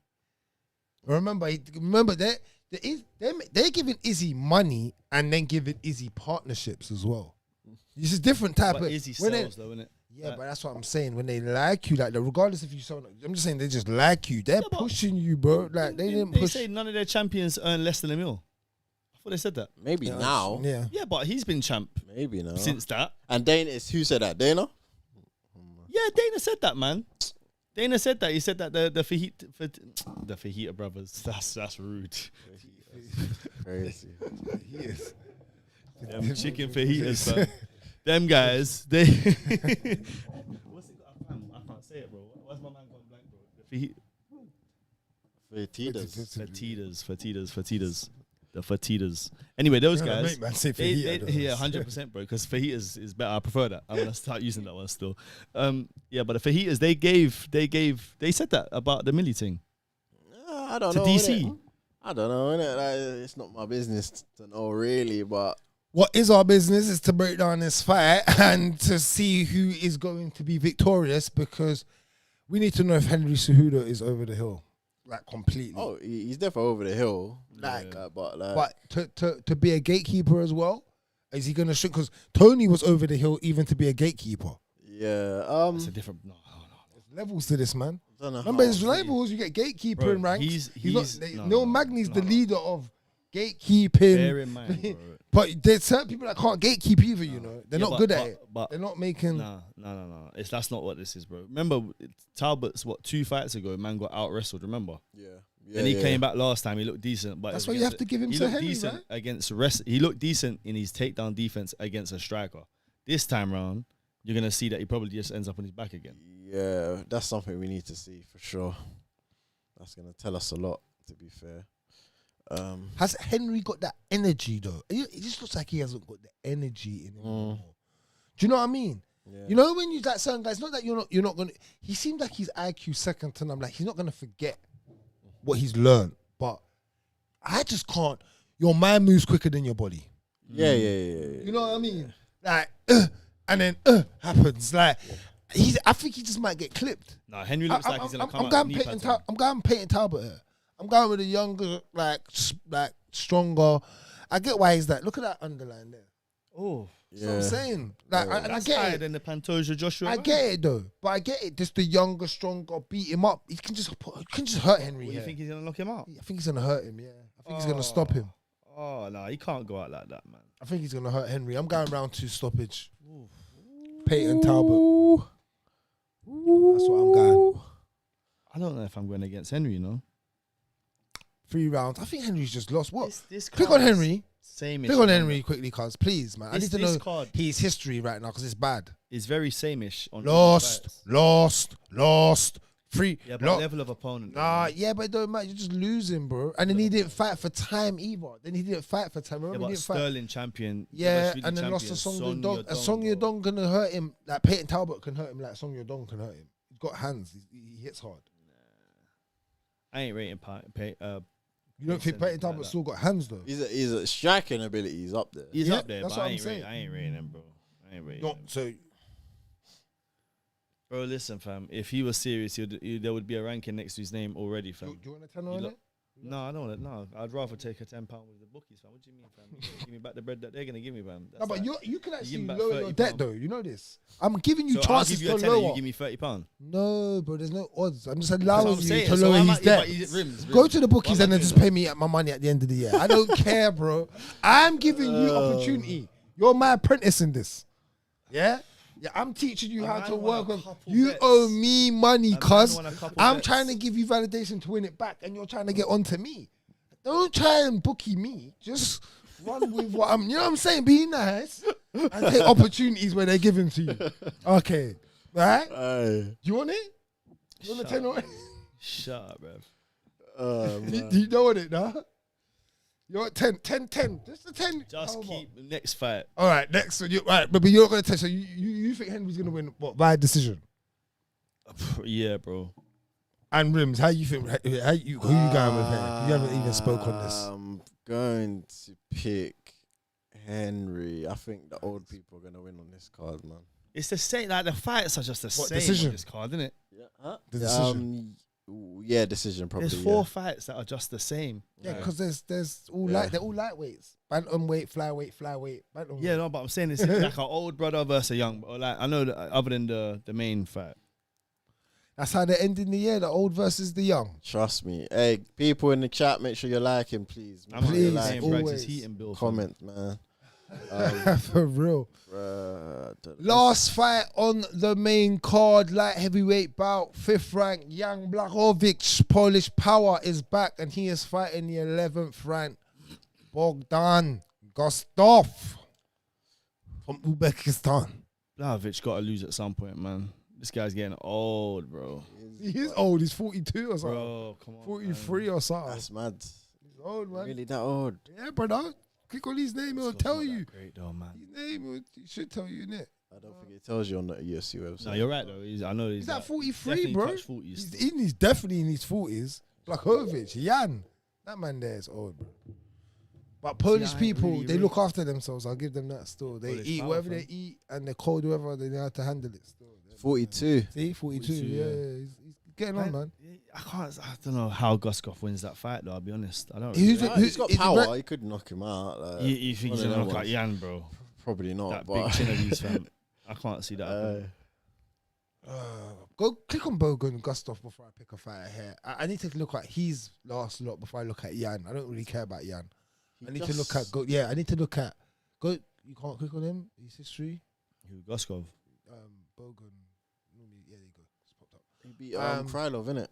Remember they're giving Izzy money and then giving Izzy partnerships as well. This is different type but of. Izzy sells though, isn't it? Yeah, but that's what I'm saying. When they like you, like regardless if you sound, I'm just saying they just like you. They're pushing you, bro. Like they didn't push. They say none of their champions earn less than $1 million. I thought they said that. Maybe now. Yeah. Yeah, but he's been champ. Maybe now. Since that. And Dana, who said that? Dana? Yeah, Dana said that, man. Dana said that. He said that the Fajita brothers. That's rude. Crazy. He is. Them chicken fajitas, fam. Them guys, they. What's it called? I can't say it, bro. Why's my man going blank, bro? Fatitas. The fatitas. Anyway, those guys. Man, say fajita, yeah, 100%, bro. Because fajitas is better. I prefer that. I'm gonna start using that one still. Yeah, but the fajitas they said that about the Millie thing. I don't know. To DC. I don't know, innit? Like, it's not my business to know, really, but. What is our business is to break down this fight and to see who is going to be victorious because we need to know if Henry Cejudo is over the hill, like completely. Oh, he's definitely over the hill, but to be a gatekeeper as well, is he gonna shoot? Because Tony was over the hill even to be a gatekeeper. Yeah, it's a different. No. There's levels to this, man. Remember, there's levels. You get gatekeeper in ranks. Neil Magny's the leader of gatekeeping. Bear in mind, bro. But there's certain people that can't gatekeep either, you know. They're not good at it. But they're not making... No. That's not what this is, bro. Remember, Talbot's, 2 fights ago, man got out-wrestled, remember? Yeah. And he came back last time. He looked decent, but that's why you have to give him to Henry, decent right? against rest. He looked decent in his takedown defense against a striker. This time round, you're gonna see that he probably just ends up on his back again. Yeah, that's something we need to see for sure. That's gonna tell us a lot, to be fair. Has Henry got that energy though? It just looks like he hasn't got the energy in him anymore. Do you know what I mean? Yeah. You know when you like certain guys, not that you're not gonna. He seems like his IQ second to none. Like he's not gonna forget what he's learned, but I just can't. Your mind moves quicker than your body. Yeah. You know what I mean? Like, and then happens. Like, I think he just might get clipped. No, Henry looks like he's gonna come out. I'm going Peyton Talbot here. I'm going with a younger, like stronger. I get why he's that. Look at that underline there. Oh, that's what I'm saying. Like, I get higher it. than the Pantoja Joshua. I get it though, but I get it. Just the younger, stronger, beat him up. He can just hurt Henry. What, you think he's gonna knock him out? I think he's gonna hurt him. Yeah, I think he's gonna stop him. Oh no, he can't go out like that, man. I think he's gonna hurt Henry. I'm going round 2 stoppage. Peyton Talbot. That's what I'm going. I don't know if I'm going against Henry, you know. 3 rounds. I think Henry's just lost. What? This Click on Henry. Same. Click on Henry quickly, cuz. Please, man. I need to know card his history right now because it's bad. It's very same-ish. On Lost. 3. Yeah, but level of opponent. Nah, yeah, but it don't matter. You're just losing, bro. And then he didn't fight for time either. Remember, he didn't Sterling champion. Yeah, and then lost to Song Yadong. And Song Yadong gonna hurt him. Like Peyton Talbot can hurt him. Like Song Yadong can hurt him. He's got hands. He hits hard. I ain't rating You don't think Peyton Talbot still got hands though? He's a striking ability. He's up there. He's up there. That's But what I'm saying. I ain't rating him, bro. I ain't rating him. So, Bro, listen, fam. If he was serious, there would be a ranking next to his name already, fam. do you want a 10 on it? No, I don't want it. No, I'd rather take a £10 with the bookies, fam. What do you mean, fam? Give me back the bread that they're gonna give me, fam. No, but you can actually back lower your debt £30. though. You know this. I'm giving you So chances I'll give you a to tenner, lower. you give me £30. No, bro. There's no odds. I'm just That's what allowing I'm you saying. to So lower I'm his at- yeah, debt. but rims. Go to the bookies What and am I then just doing pay me my money at the end of the year. I don't care, bro. I'm giving you opportunity. You're my apprentice in this. Yeah? Yeah, I'm teaching you how to work on. You bets. owe me money, cuz. won a couple I'm bets. trying to give you validation to win it back, and you're trying to get onto me. Don't try and bookie me. Just run with what I'm. You know what I'm saying? Be nice and take opportunities where they're given to you. Okay, right? Do you want it? You want a 10 on it? Shut up, bro. Do you know what it now? You're at 10. Just a 10. Just keep the next fight. All right, next one. Right, but you're going to tell. So you think Henry's going to win what by decision? Yeah, bro. And Rims, how you think? Who you going with here? You haven't even spoke on this. I'm going to pick Henry. I think the old people are going to win on this card, man. It's the same. Like the fights are just the same decision? on this card, isn't it? Yeah, huh? The decision. Yeah, decision probably. There's 4 fights that are just the same. Yeah, because there's all they're all lightweights. Bantamweight, flyweight. Bantamweight. Yeah, no, but I'm saying it's like an old brother versus a young. Or like I know that other than the main fight. That's how they're ending the year. The old versus the young. Trust me. Hey, people in the chat, make sure you're liking, please. I'm Please, saying always. Braggs is heating Bill. Comment, man. For real. Last fight on the main card, light heavyweight bout, 5th rank, young Blachowicz, Polish Power is back, and he is fighting the 11th rank, Bogdan Guskov from Uzbekistan. Blachowicz got to lose at some point, man. This guy's getting old, bro. He is old. He's 42 or something. Bro, come on. 43 or something. That's mad. He's old, man. Really that old? Yeah, brother. Click on his name, it'll tell you. Great though, man. His name, it should tell you, innit? I don't think it tells you on the UFC website. No, you're right though. I know He's at 43, definitely bro. touched 40s. He's definitely in his 40s. Blachowicz, Jan. That man there is old, bro. But Polish people, really they look after themselves. I'll give them that still. They Polish eat power, whatever fam. they eat and they're cold, whatever, they know how to handle it still. 42. See, 42, yeah. He's getting on, man. I don't know how Guskov wins that fight though. I'll be honest. I don't. Who's Really it? He's got power. He could knock him out. Like, you think he's one of gonna them knock out ones. Jan, bro? Probably not. That but big chin of his, fam. I can't see that. happening. Go click on Bogan Guskov before I pick a fighter here. I need to look at his last lot before I look at Jan. I don't really care about Jan. I need to look at I need to look at You can't click on him. His history. Who, Guskov? Bogan. Yeah, there you go. It's popped up. He beat Krylov, innit?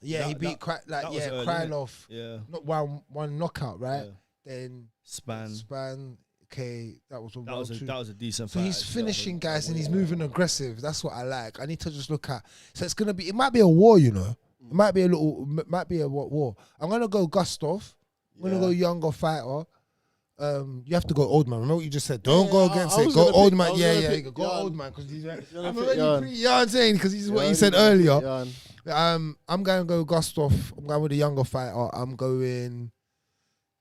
Yeah, he beat Krylov. Yeah. Not one knockout, right? Yeah. Then Span. Okay, that was a decent so fight. he's finishing guys and he's moving aggressive. That's what I like. I need to just look at. So it might be a war, you know. It might be a war. I'm gonna go Guskov. I'm gonna go younger fighter. You have to go old man. Remember what you just said. Don't go against it. Go old man. Go old man because he's. I'm already pretty young saying because he's what you said earlier. I'm gonna go Guskov. I'm going with a younger fighter. I'm going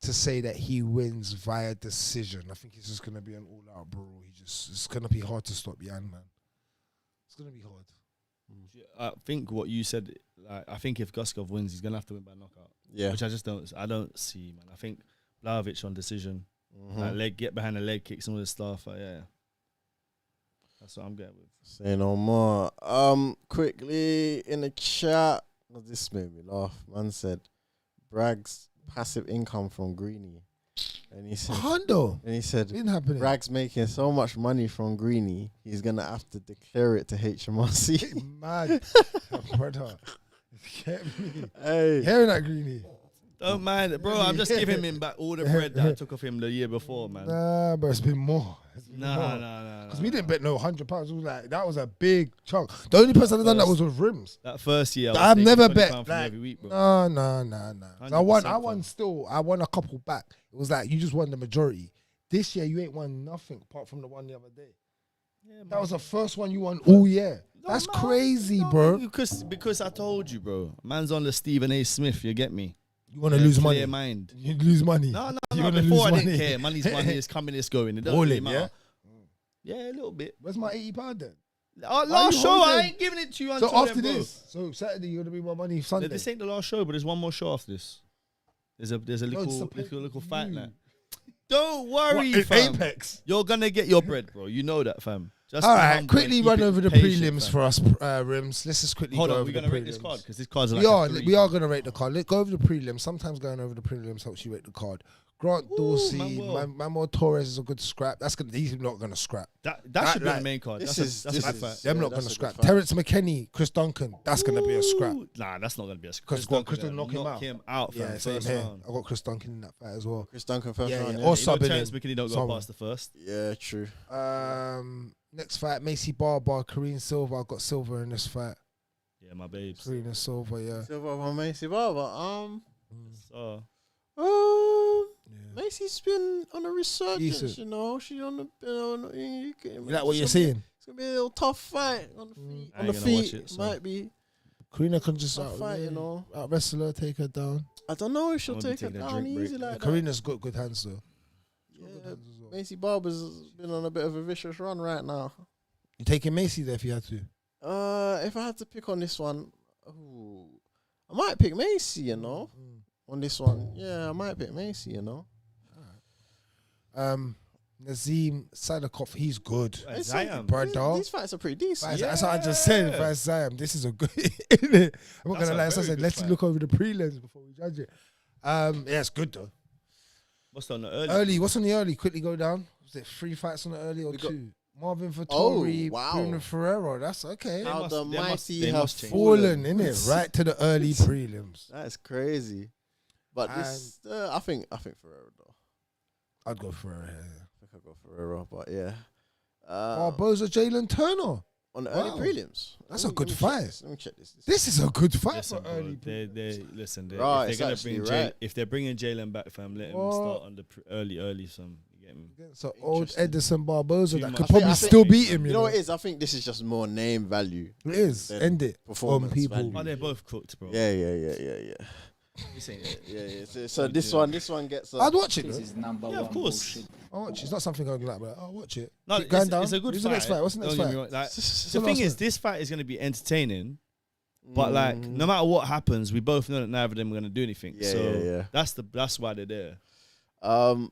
to say that he wins via decision. I think it's just gonna be an all-out brawl. It's gonna be hard to stop Yan, man. It's gonna be hard. I think what you said. I think if Guskov wins, he's gonna have to win by knockout. Yeah, which I don't see, man. I think Blachowicz on decision, get behind the leg kicks and all this stuff. Yeah, that's what I'm getting with. Say no more. Quickly in the chat, this made me laugh. Man said, Brag's passive income from Greenie, and he said, Hondo. And he said, didn't happen. Brag's making so much money from Greenie, he's gonna have to declare it to HMRC. Mad, brother. Get me. Hey, hearing that Greenie. Don't mind it, bro. I'm just giving him back all the bread that I took off him the year before, man. Nah, but it's been more. Nah. Because we didn't bet no £100. It was like that was a big chunk. The only person that done that was with Rims. That first year, I've never bet. Like, every week, bro. No. I won a couple back. It was like you just won the majority. This year you ain't won nothing apart from the one the other day. Yeah, that was the first one you won all year. That's crazy, bro. Because I told you, bro. Man's on the Stephen A. Smith. You get me? You want to lose money? Clear mind. You lose money. No. Before I didn't care. Money's money. It's coming. It's going. It doesn't really matter. Yeah, a little bit. Where's my £80 then? Last show, I ain't giving it to you until so after then, this. So Saturday you're gonna be my money. Sunday. This ain't the last show, but there's one more show after this. There's a little fight now. Don't worry, fam. Apex. You're gonna get your bread, bro. You know that, fam. Just all right, quickly run over the prelims for us, Rims. Let's just quickly go over the prelims. Hold on, we're gonna rate this card because this card's like we are gonna rate the card. Let's go over the prelims. Sometimes going over the prelims helps you rate the card. Grant Dorsey, Manuel Torres is a good scrap. He's not gonna scrap. That should be the main card. They're not gonna scrap. Terrence McKinney, Chris Duncan, that's gonna be a scrap. Nah, that's not gonna be a scrap. Because Chris Duncan knock him out. Yeah, same here. I got Chris Duncan in that fight as well. Chris Duncan first round. Or subbing Terrence McKinney don't go past the first. Yeah, true. Next fight, Macy Barber, Karine Silva. I got Silva in this fight. Yeah, my babes. Karine Silva, yeah. Silva for Macy Barber. Macy's been on a resurgence, you know. She's on the. You like what you're saying? It's gonna be a little tough fight on the feet. On the feet, might be. Karina can just fight, you know. Out wrestle her, take her down. I don't know if she'll take her down easy like that. Karina's got good hands though. Yeah, Macy Barber's been on a bit of a vicious run right now. You taking Macy there if you had to? If I had to pick on this one, I might pick Macy, you know. On this one, yeah, I might pick Macy, you know. Nazim Sadikov, he's good. These fights are pretty decent. That's what I just said. Zayam, this is a good. I'm not gonna lie. As I said, let's look over the prelims before we judge it. Yeah, it's good though. What's on the early? What's on the early? Quickly go down. Was it 3 fights on the early or 2? Marvin Vettori, Bruno Ferrero. That's okay. How the mighty have fallen, innit? Right to the early prelims. That's crazy. But this, I think Ferrero though. I'd go Ferrero. Yeah. I think I'd go Ferrero, but yeah. Barboza, Jalen Turner on the early prelims. That's a good fight. Let me check this. This is a good fight for bro, early. If they're bringing Jalen back, fam, let him start on the early. Some you get me. So old Edson Barboza that could probably still beat him. You know what it is? I think this is just more name value. It is. End it. Performance people. value. Oh, they're both cooked, bro. Yeah. So this one gets. I'd watch it. This is number yeah, one of course. bullshit. I'll watch it. It's not something I'd like, but I'll watch it. No, it's a good Who's fight. the next fight? What's the next fight? Like, the thing is, this fight is going to be entertaining, but like, no matter what happens, we both know that neither of them are going to do anything. Yeah. That's why they're there.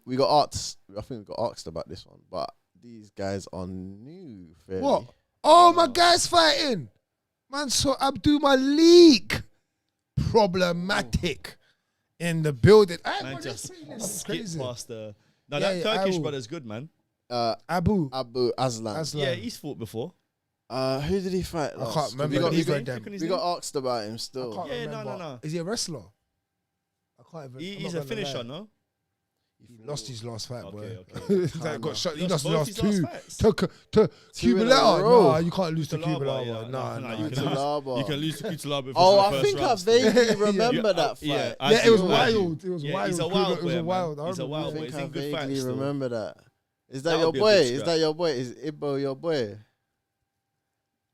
We got asked. I think we got asked about this one, but these guys are new. Fairly. What? Oh, my guy's fighting. Man, so Abdul Malik. Problematic. In the building. Man, just skip past the... No, that Turkish brother's good, man. Abu Aslan. Yeah, he's fought before. Who did he fight last? I can't remember. We got asked about him still. Yeah, no. Is he a wrestler? I can't even. He's a finisher, no? He lost his last fight, boy. Okay. That got shot. He lost both his his last last two. fights. To Two in a Cubalaba. row. No, you can't lose to Talbot, Cubalaba. yeah. No, You can lose to Cubalaba. Oh, I think I vaguely remember that fight. Yeah, it was wild. It was wild. He's a wild boy. It was wild. He's a wild I boy. think He's I in good fights. vaguely remember that. Is that That'll your be a boy? good Is scrap. that your boy? Is Ibbo your boy?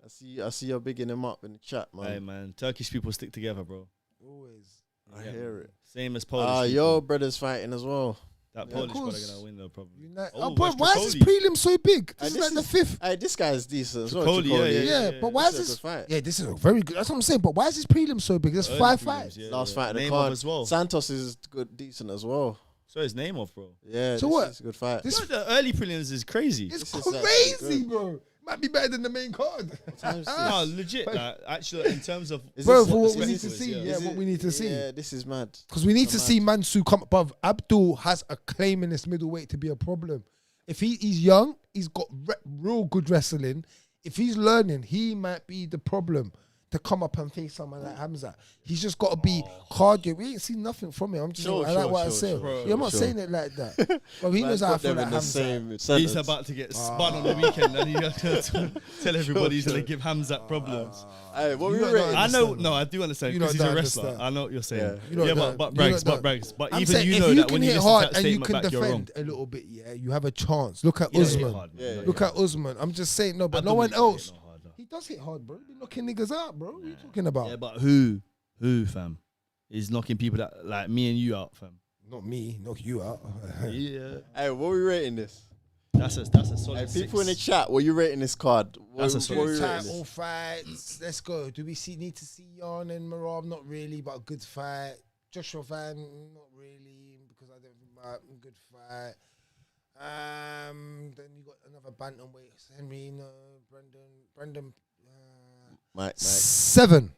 I see you're bigging him up in the chat, man. Hey, man. Turkish people stick together, bro. Always. I hear it. Same as Polish. Your brother's fighting as well. That Yeah, Polish of brother course. gonna win though, probably. Oh, bro, why is this prelim so big? This is like the fifth. Hey, this guy's decent as well. Tricoli, Yeah, but why is This is a this? good fight. Yeah, this is a very good. That's what I'm saying. But why is this prelim so big? There's Early 5 prelims, fights. yeah, Last fight of the Name card as well. Santos is good, decent as well. So his name off, bro. Yeah, So this what? is a good fight. This The early prelims is crazy. It's This is actually crazy, good. bro. Might be better than the main card. No, legit. Actually, in terms of Is Bro, this- for what is we need this- to see. yeah. Yeah, is what it- we need to see. Yeah, this is mad. Because we need to Mad. see Mansu come above. Abdul has a claim in this middleweight to be a problem. If he's young, he's got real good wrestling. If he's learning, he might be the problem to come up and face someone like Hamza. He's just got to be cardio. We ain't seen nothing from him. I'm just Sure, saying, I like sure, what I sure, said. sure, Yeah, I'm not sure. saying it like that. But he knows how I Put feel them like in the Hamza. same he's sentence. about to get spun on the weekend, and he's gonna tell everybody he's gonna give Hamzat problems. Hey, what You we don't rating? I know, understand. no, I do understand You because he's don't a wrestler. understand. I know what you're saying. You don't Yeah, know. but You brags, don't but know. brags. But I'm even saying, you if know you that can when you hit listen to hard that and you statement can back, you're wrong. defend a little bit, yeah, you have a chance. Look at Yeah, Usman. hard, man. Yeah, Look at Usman. I'm just saying, no, but no one else. He does hit hard, bro. He be knocking niggas out, bro. What are you talking about? Yeah, but who, fam, is knocking people that like me and you out, fam? Not me, knock you out. Yeah, Hey, what we rating this? that's a solid Hey, six. people in the chat, what you rating this card? That's a What solid we six. rating Title this? fights. Let's go. Do we need to see Jan and Merab? Not really, but a good fight. Joshua Van, not really, because I don't think about a good fight. Then you got another bantamweight. Henry, no. Brendan. Mike. 7.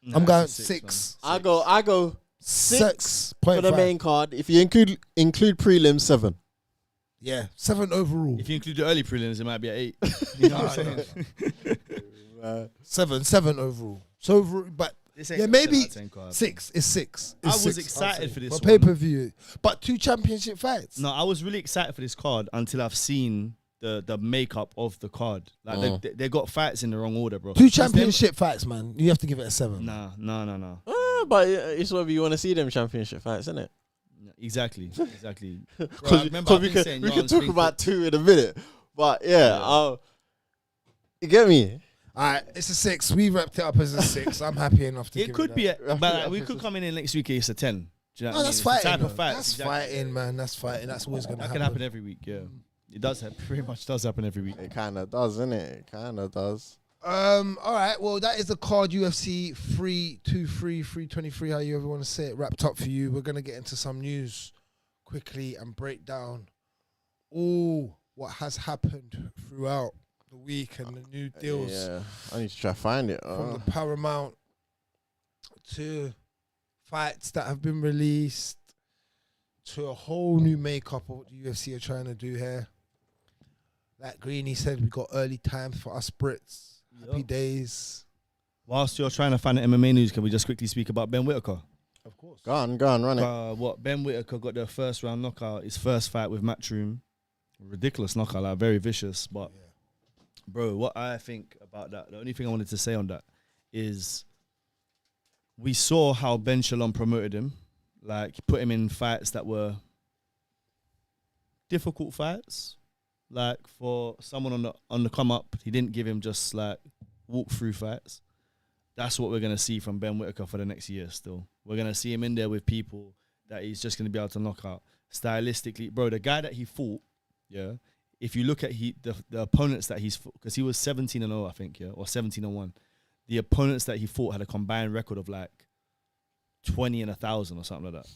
Nah, I'm it's going a 6. I go 6 for 6.5. the main card. If you include prelims, 7. Yeah, 7 overall. If you include the early prelims, it might be at 8. You know what I'm saying? 7 overall. So, but This ain't yeah, a maybe 10 out of 10 card. 6. It's 6. I was excited for this one. pay per view, but 2 championship fights. No, I was really excited for this card until I've seen the makeup of the card. Like they got fights in the wrong order, bro. 2 championship fights, man. You have to give it a 7. No. But it's whether you want to see them championship fights, isn't it? Exactly. Because we can talk about 2 in a minute. But yeah. You get me? All right, it's a 6. We wrapped it up as a 6. I'm happy enough to. It give could it be, that. but like, we could come in next week. It's a 10. Do you know what I mean? that's It's the fighting. type of though. fights. That's exactly. fighting, man. That's fighting. That's always gonna That happen. can happen every week. Yeah, it does. Pretty much does happen every week. It kind of does, innit? It kind of does. All right. Well, that is the card UFC 323, 323, how you ever want to say it, wrapped up for you. We're gonna get into some news quickly and break down all what has happened throughout the week and the new deals. Yeah, I need to try to find it. From the Paramount to fights that have been released to a whole new makeup of what the UFC are trying to do here. Like Greeny said, we got early times for us Brits. Happy days. Whilst you're trying to find the MMA news, can we just quickly speak about Ben Whittaker? Of course. Go on, run it. Ben Whittaker got the first round knockout, his first fight with Matchroom. Ridiculous knockout, like very vicious. But, bro, what I think about that, the only thing I wanted to say on that is we saw how Ben Shalom promoted him. Like, put him in fights that were difficult fights. Like, for someone on the come up, he didn't give him just, like, walk-through fights. That's what we're going to see from Ben Whittaker for the next year still. We're going to see him in there with people that he's just going to be able to knock out. Stylistically, bro, the guy that he fought, yeah, if you look at the opponents that he's fought, because he was 17-0, I think, yeah, or 17-1. The opponents that he fought had a combined record of, like, 20 and 1,000 or something like that.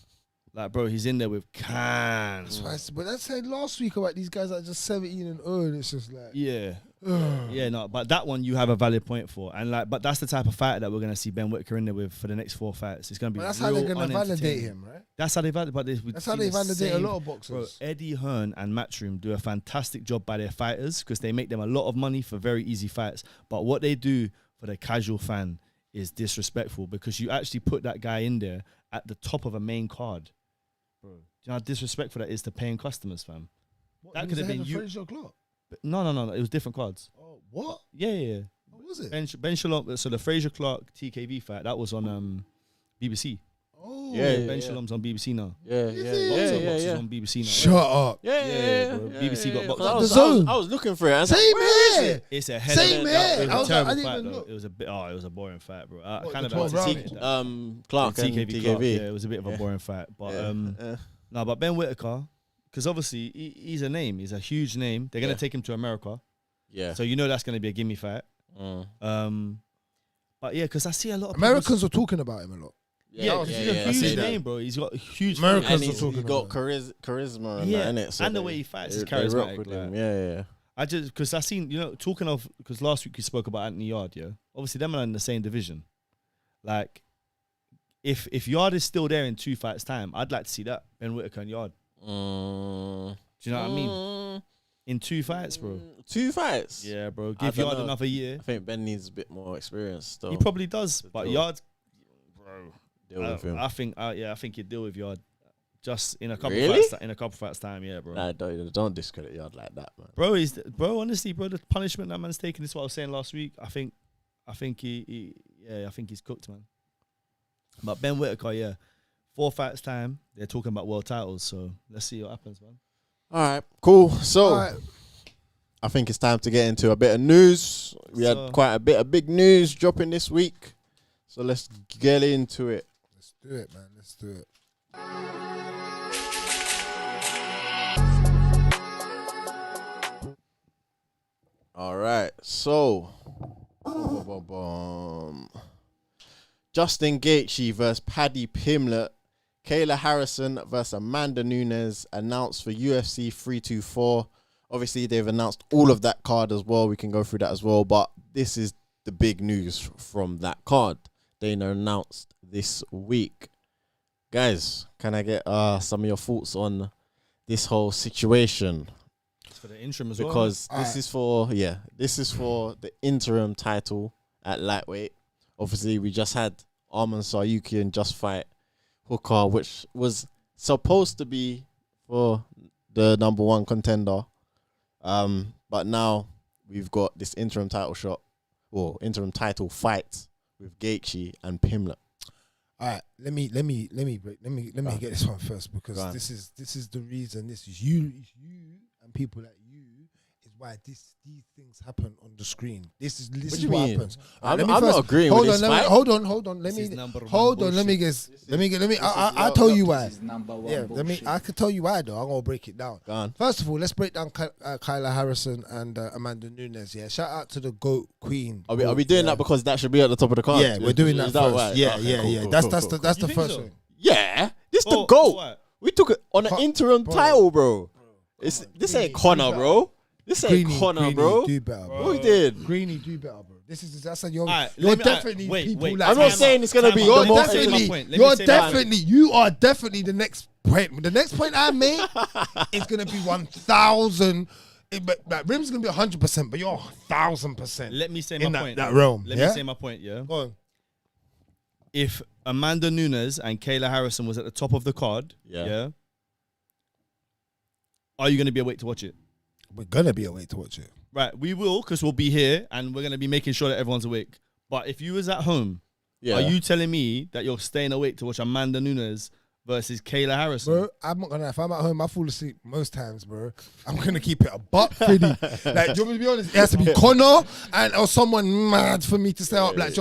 Like, bro, he's in there with cans. But that's said last week about these guys that are just 17 and 0, and it's just like... Yeah. Yeah, no, but that one you have a valid point for, and like, but that's the type of fighter that we're gonna see Ben Whittaker in there with for the next 4 fights. It's gonna be. But that's how they're gonna validate him, right? That's how they validate. But that's how they validate a lot of boxers. Bro, Eddie Hearn and Matchroom do a fantastic job by their fighters because they make them a lot of money for very easy fights. But what they do for the casual fan is disrespectful because you actually put that guy in there at the top of a main card, bro. Do you know how disrespectful that is to paying customers, fam? What, that could have been you. No. It was different cards. Oh, what? Yeah. What was it? Ben Shalom. So the Fraser Clark TKV fight that was on BBC. Oh, Ben Shalom's on BBC now. Yeah. Boxers on BBC now. Shut up. Yeah. Bro. BBC got boxers. I was looking for it. Same here. It's a hell Same of here. It was a terrible I didn't fight even though. look. It was a bit. Oh, it was a boring fight, bro. I What, kind the of 12 had to round? Clark and TKV. TKV. Yeah, it was a bit of a boring fight, but no, but Ben Whittaker, because obviously he's a name. He's a huge name. They're gonna take him to America. Yeah. So you know that's gonna be a gimme fight. But yeah, because I see a lot of Americans are talking about him a lot. he's a huge name, bro. He's got a huge Americans And are talking he's got about charisma and Yeah, that, innit? So and the they- way he fights is they rock charismatic. with him. Like, Yeah. I just because I seen talking of because last week we spoke about Anthony Yard. Yeah, obviously them are in the same division. Like, if Yard is still there in 2 fights time, I'd like to see that Ben Whittaker and Yard. Do you know what I mean? In 2 fights, bro. 2 fights? Yeah, bro. I Give don't Yard know. another year. I think Ben needs a bit more experience, though. He probably does, but deal. Yard, bro. Deal with him. I think he'd deal with Yard just in a couple Really? fights time. Yeah, bro. Nah, don't discredit Yard like that, man. Bro, honestly, bro, the punishment that man's taking, this is what I was saying last week. I think he's cooked, man. But Ben Whittaker, yeah, 4 fights time, they're talking about world titles, so let's see what happens, man. All right, cool. So, I think it's time to get into a bit of news. We had quite a bit of big news dropping this week, so let's get into it. Let's do it, man. Let's do it. All right, so Justin Gaethje versus Paddy Pimblett, Kayla Harrison versus Amanda Nunes announced for UFC 324. Obviously, they've announced all of that card as well. We can go through that as well, but this is the big news from that card. They announced this week. Guys, can I get some of your thoughts on this whole situation? For the interim as because this is for the interim title at lightweight. Obviously, we just had Arman Saryukian just fight Hooker, which was supposed to be for the #1 contender. But now we've got this interim title shot or interim title fight with Gaethje and Pimblett. All right, let me get this one first because this is the reason. This is you and people like you is why these things happen on the screen. This is what happens. I'm not agreeing with this fight. Hold on. I'll tell you why. Yeah, I can tell you why though. I'm gonna break it down. Go on. First of all, let's break down Kayla Harrison and Amanda Nunes. Yeah, shout out to the GOAT Queen. Are we doing that because that should be at the top of the card? Yeah, we're doing that Is first. right? Yeah, Okay, cool, That's cool. the first thing. Yeah, this the GOAT. We took it on an interim title, bro. This ain't Connor, bro. This ain't Connor, bro. Do better, bro. Who did? Greeny, do better, bro. That's a you're let definitely me- people wait. like. I'm not saying it's gonna be the most. You are definitely the next point. The next point I make is gonna be 1,000. But Rim's gonna be 100%, but you're 1,000%. Let me say in my point. that realm. Let me say my point. Yeah. Go on. If Amanda Nunes and Kayla Harrison was at the top of the card, Yeah. Are you going to be awake to watch it? We're gonna be awake to watch it. Right, we will, because we'll be here and we're going to be making sure that everyone's awake. But if you was at home, are you telling me that you're staying awake to watch Amanda Nunes versus Kayla Harrison? Bro, I'm not gonna. If I'm at home, I fall asleep most times, bro. I'm gonna keep it a buck, pretty. Like, do you want me to be honest? It has to be Connor or someone mad for me to stay up. Like,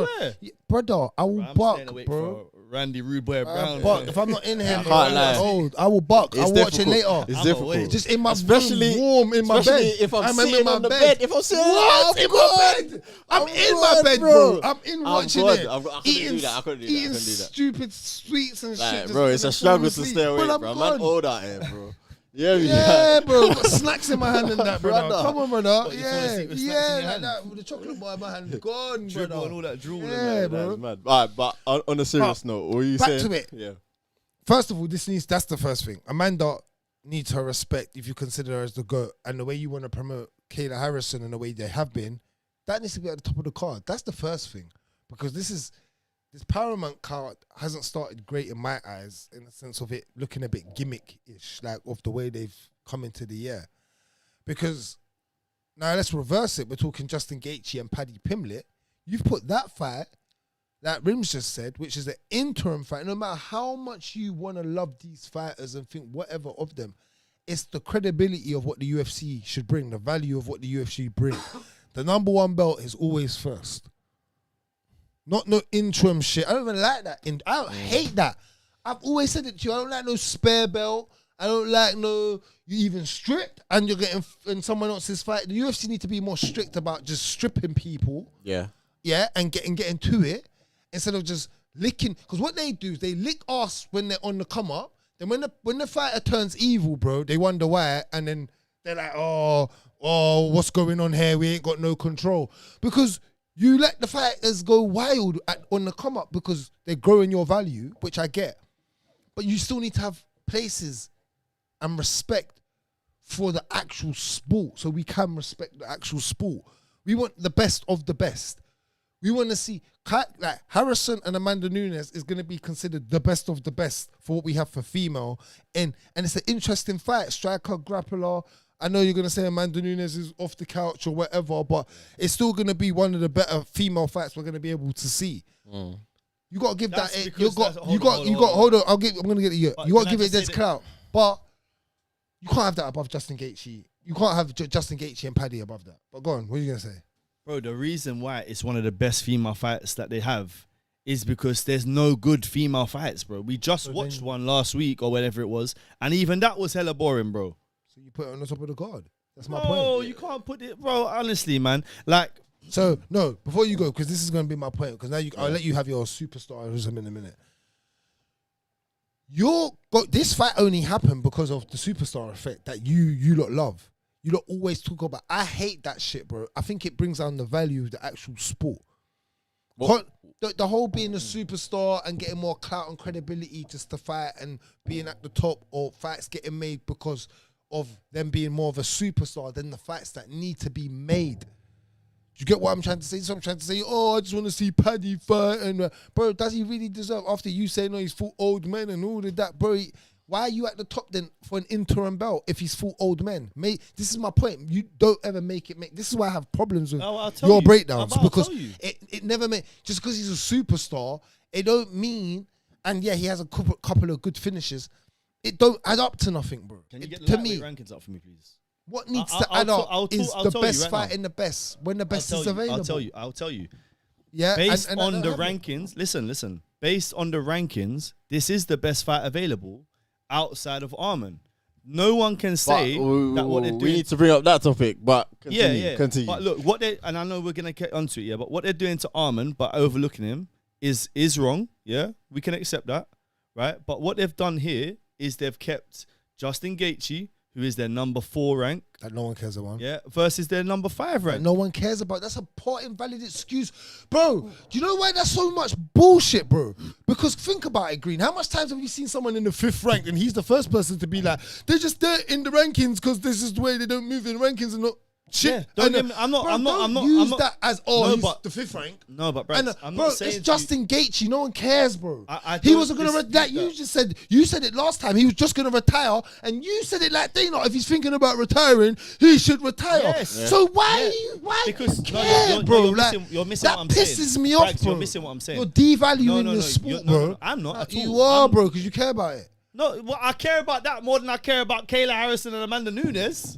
brother, I will buck, bro. Randy Rude Boy Brown. Buck. If I'm not in here, I can't lie. old, I will buck. I'll watch it later. It's difficult. Just in my room, warm in my bed. If I'm sitting in my on the bed. If I'm sitting in my bed. I'm in my bed, bro. I'm in watching it. I couldn't do that. I couldn't do that. Eating stupid sweets and shit. Bro, it's a struggle to stay awake, But bro. I'm Man gone. old out here, bro. Yeah, bro. Got snacks in my hand and that, brother. Brother. Come on, brother. What, you fall asleep with snacks in your Like hand? that with the chocolate bar in my hand. Gone, Dribble brother. and all that drool. Yeah, bro. That's mad. All right, but on a serious note, what are you back saying? to it. Yeah. First of all, that's the first thing. Amanda needs her respect if you consider her as the GOAT. And the way you want to promote Kayla Harrison and the way they have been, that needs to be at the top of the card. That's the first thing. Because this Paramount card hasn't started great in my eyes in the sense of it looking a bit gimmick-ish, like of the way they've come into the year. Because now let's reverse it. We're talking Justin Gaethje and Paddy Pimblett. You've put that fight, like Rims just said, which is an interim fight. No matter how much you want to love these fighters and think whatever of them, it's the credibility of what the UFC should bring, the value of what the UFC bring. The number one belt is always first. Not no interim shit. I don't even like that. I hate that. I've always said it to you. I don't like no spare belt. I don't like no, you even stripped and you're getting in someone else's fight. The UFC need to be more strict about just stripping people. Yeah. Yeah, and getting to it instead of just licking. Because what they do is they lick ass when they're on the come up. Then when the fighter turns evil, bro, they wonder why. And then they're like, oh, what's going on here? We ain't got no control. Because you let the fighters go wild on the come up because they're growing your value, which I get. But you still need to have places and respect for the actual sport so we can respect the actual sport. We want the best of the best. We want to see, like, Harrison and Amanda Nunes is going to be considered the best of the best for what we have for female. And it's an interesting fight. Striker, grappler. I know you're going to say Amanda Nunes is off the couch or whatever, but it's still going to be one of the better female fights we're going to be able to see. You got to give That's that. because Hold on. I'm going to get you. But You got to can I give it just this say that- clout. But you can't have that above Justin Gaethje. You can't have Justin Gaethje and Paddy above that. But go on. What are you going to say? Bro, the reason why it's one of the best female fights that they have is because there's no good female fights, bro. We just watched one last week or whatever it was, and even that was hella boring, bro. So you put it on the top of the card. That's my No, point. you can't put it, bro. Honestly, man. Like, So, no, before you go, because this is going to be my point, because now I'll let you have your superstarism in a minute. This fight only happened because of the superstar effect that you lot love. You lot always talk about. I hate that shit, bro. I think it brings down the value of the actual sport. The whole being a superstar and getting more clout and credibility just to fight and being at the top, or fights getting made because of them being more of a superstar than the fights that need to be made. Do you get what I'm trying to say? So I'm trying to say, I just want to see Paddy fight. And bro, does he really deserve, after you say, no, he's full old men and all of that, bro, why are you at the top then for an interim belt if he's full old men? This is my point. You don't ever make it make. This is why I have problems with your breakdowns, because it never made, just because he's a superstar, it don't mean, and yeah, he has a couple of good finishes, it don't add up to nothing, bro. can you get to lightweight me, rankings up for me, please? what needs to add up is the best fight in the best when the best is available. I'll tell you. Yeah, Based and on I the don't have it. rankings, listen. Based on the rankings, this is the best fight available outside of Arman. No one can say that what they're doing. We need to bring up that topic, but continue. Continue. But look, and I know we're gonna get onto it, but what they're doing to Arman by overlooking him is wrong. Yeah, we can accept that, right? But what they've done here is they've kept Justin Gaethje, who is their number 4 rank, That no one cares about. yeah, versus their number 5 rank. No one cares about. That's a part invalid excuse. Bro, do you know why that's so much bullshit, bro? Because think about it, Green. How much times have you seen someone in the 5th rank and he's the first person to be like, they're just there in the rankings because this is the way they don't move in the rankings and not shit. Yeah, I'm not use that as, No, he's but- the 5th rank. No, but Brad, I'm bro, not saying it's Justin Gaethje. No one cares, bro. I He don't wasn't gonna dispute that. You said it last time. He was just gonna retire, and you said it like Dana. If he's thinking about retiring, he should retire. Yes. Yeah. So why Because you care, bro? you're missing that what I'm saying. pisses me off, Braggs, bro. You're missing what I'm saying. You're devaluing No, the sport, no, bro. I'm not at all. You are, bro, because you care about it. No, well, I care about that more than I care about Kayla Harrison and Amanda Nunes.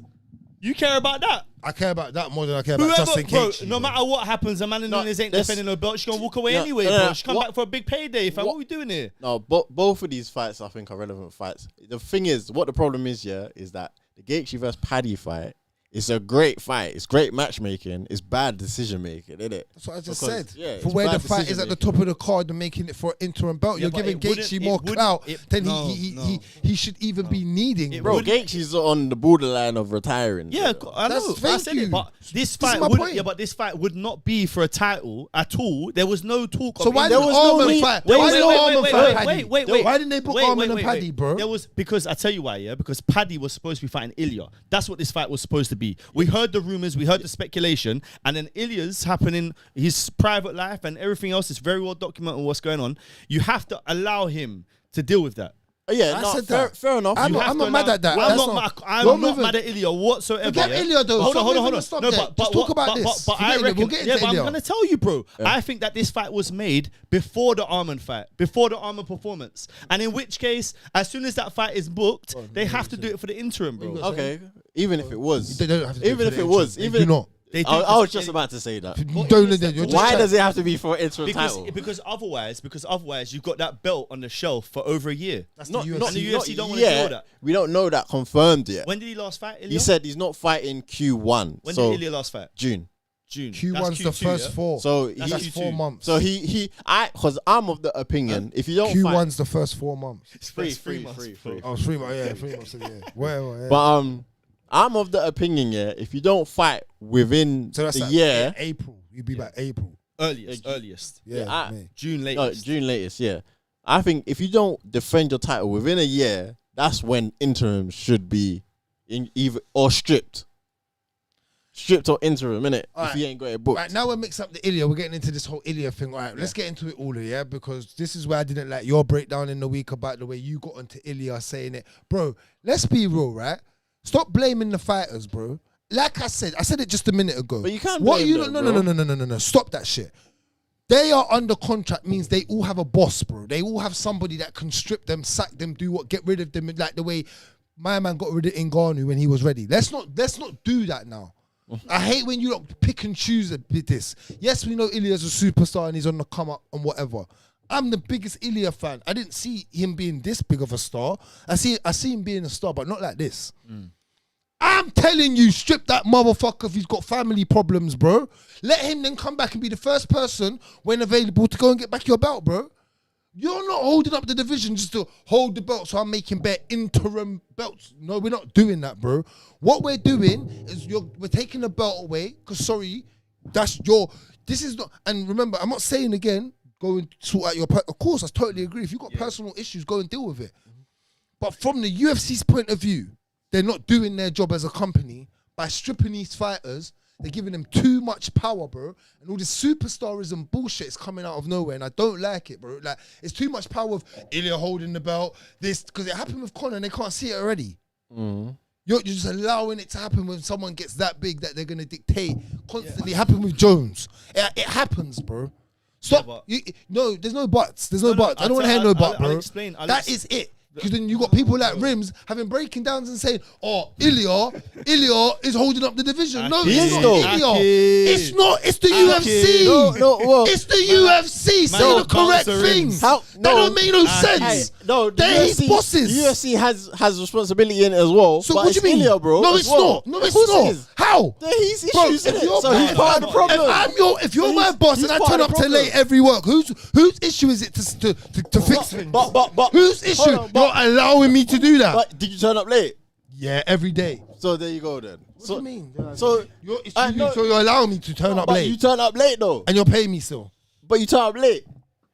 You care about that. I care about that more than I care about Justin Gaethje. No matter what happens, Amanda Nunes ain't defending her belt. She's going to walk away No, anyway, no, bro. no, She come back for a big payday, fam. What are we doing here? No, both of these fights I think are relevant fights. The thing is, what the problem is, is that the Gaethje versus Paddy fight It's a great fight. It's great matchmaking. It's bad decision making, isn't it? That's what I just said. Yeah, for where the fight is at the top of the card and making it for an interim belt, you're giving Gaethje more clout than he should even be needing. Bro, Gaethje's on the borderline of retiring. Yeah, I know. I said it, but this fight would not be for a title at all. There was no talk. So why did Arman fight? Why didn't they book Arman and Paddy, bro? There was because I tell you why. Yeah, because Paddy was supposed to be fighting Ilya. That's what this fight was supposed to be. We heard the rumors, we heard the speculation, and then Ilya's happening, his private life and everything else is very well documented what's going on. You have to allow him to deal with that. Yeah, fair enough. I'm not mad at that. I'm not mad at Ilya whatsoever. Forget Ilya though. Hold on. No, but just talk about this. But I reckon, I'm going to tell you, bro. I think that this fight was made before the Arman fight, before the Arman performance. And in which case, as soon as that fight is booked, they have to do it for the interim, bro. Okay, even if it was. They don't have to do even if it was. Even not. I was just about to say that. Why does it have to be for an interim title? Because otherwise you've got that belt on the shelf for over a year. That's not the UFC. Not the UFC. Don't want to do that. We don't know that confirmed yet. When did he last fight, Ilya? He said he's not fighting Q1. When did Ilya last fight? June. Q1's the first 4. So that's 4 months. So because I'm of the opinion, if you don't Q1's the first 4 months. It's free. Oh, 3 months. Yeah, 3 months. Yeah. Well, yeah. But I'm of the opinion, if you don't fight within the year, April, you'd be back April. Earliest. Yeah, June latest. June latest. Yeah, I think if you don't defend your title within a year, that's when interim should be stripped or interim, innit? If you ain't got it booked. Right, now we're mixing up the Ilya. We're getting into this whole Ilya thing. All right, let's get into it all, because this is where I didn't like your breakdown in the week about the way you got onto Ilya saying it. Bro, let's be real, right? Stop blaming the fighters, bro. Like I said it just a minute ago. But you can't blame them, No. Stop that shit. They are under contract means they all have a boss, bro. They all have somebody that can strip them, sack them, get rid of them, like the way my man got rid of Ngannou when he was ready. Let's not do that now. I hate when you pick and choose a bit this. Yes, we know Ilya's a superstar and he's on the come up and whatever. I'm the biggest Ilya fan. I didn't see him being this big of a star. I see him being a star, but not like this. I'm telling you, strip that motherfucker if he's got family problems, bro. Let him then come back and be the first person when available to go and get back your belt, bro. You're not holding up the division just to hold the belt, so I'm making bare interim belts. No, we're not doing that, bro. What we're doing is we're taking the belt away, because this is not, and remember, I'm not saying again, go and sort out of course, I totally agree. If you've got personal issues, go and deal with it. But from the UFC's point of view, they're not doing their job as a company by stripping these fighters. They're giving them too much power, bro. And all this superstarism bullshit is coming out of nowhere, and I don't like it, bro. Like, it's too much power of Ilya holding the belt, because it happened with Conor and they can't see it already. You're just allowing it to happen when someone gets that big that they're going to dictate constantly. It happened with Jones. It happens, bro. Stop. No, there's no buts. There's no buts. I don't want to hear no but, bro. That is it. Because then you got people like Rims having breaking downs and saying, Ilya is holding up the division. No, it's not Ilya. It's not. It's the UFC. It's the UFC saying the correct things. That don't make no sense. They're his bosses. The UFC has responsibility in it as well. So what do you mean? Ilya, bro. No, it's not. No, it's not. How? They're his issues in it. So he's part of the problem. If you're my boss and I turn up too late every work, whose issue is it to fix things? But whose issue? You're allowing me to do that. But did you turn up late? Yeah, every day. So there you go then. What do you mean? So you're allowing me to turn up late. But you turn up late though. And you're paying me still. But you turn up late.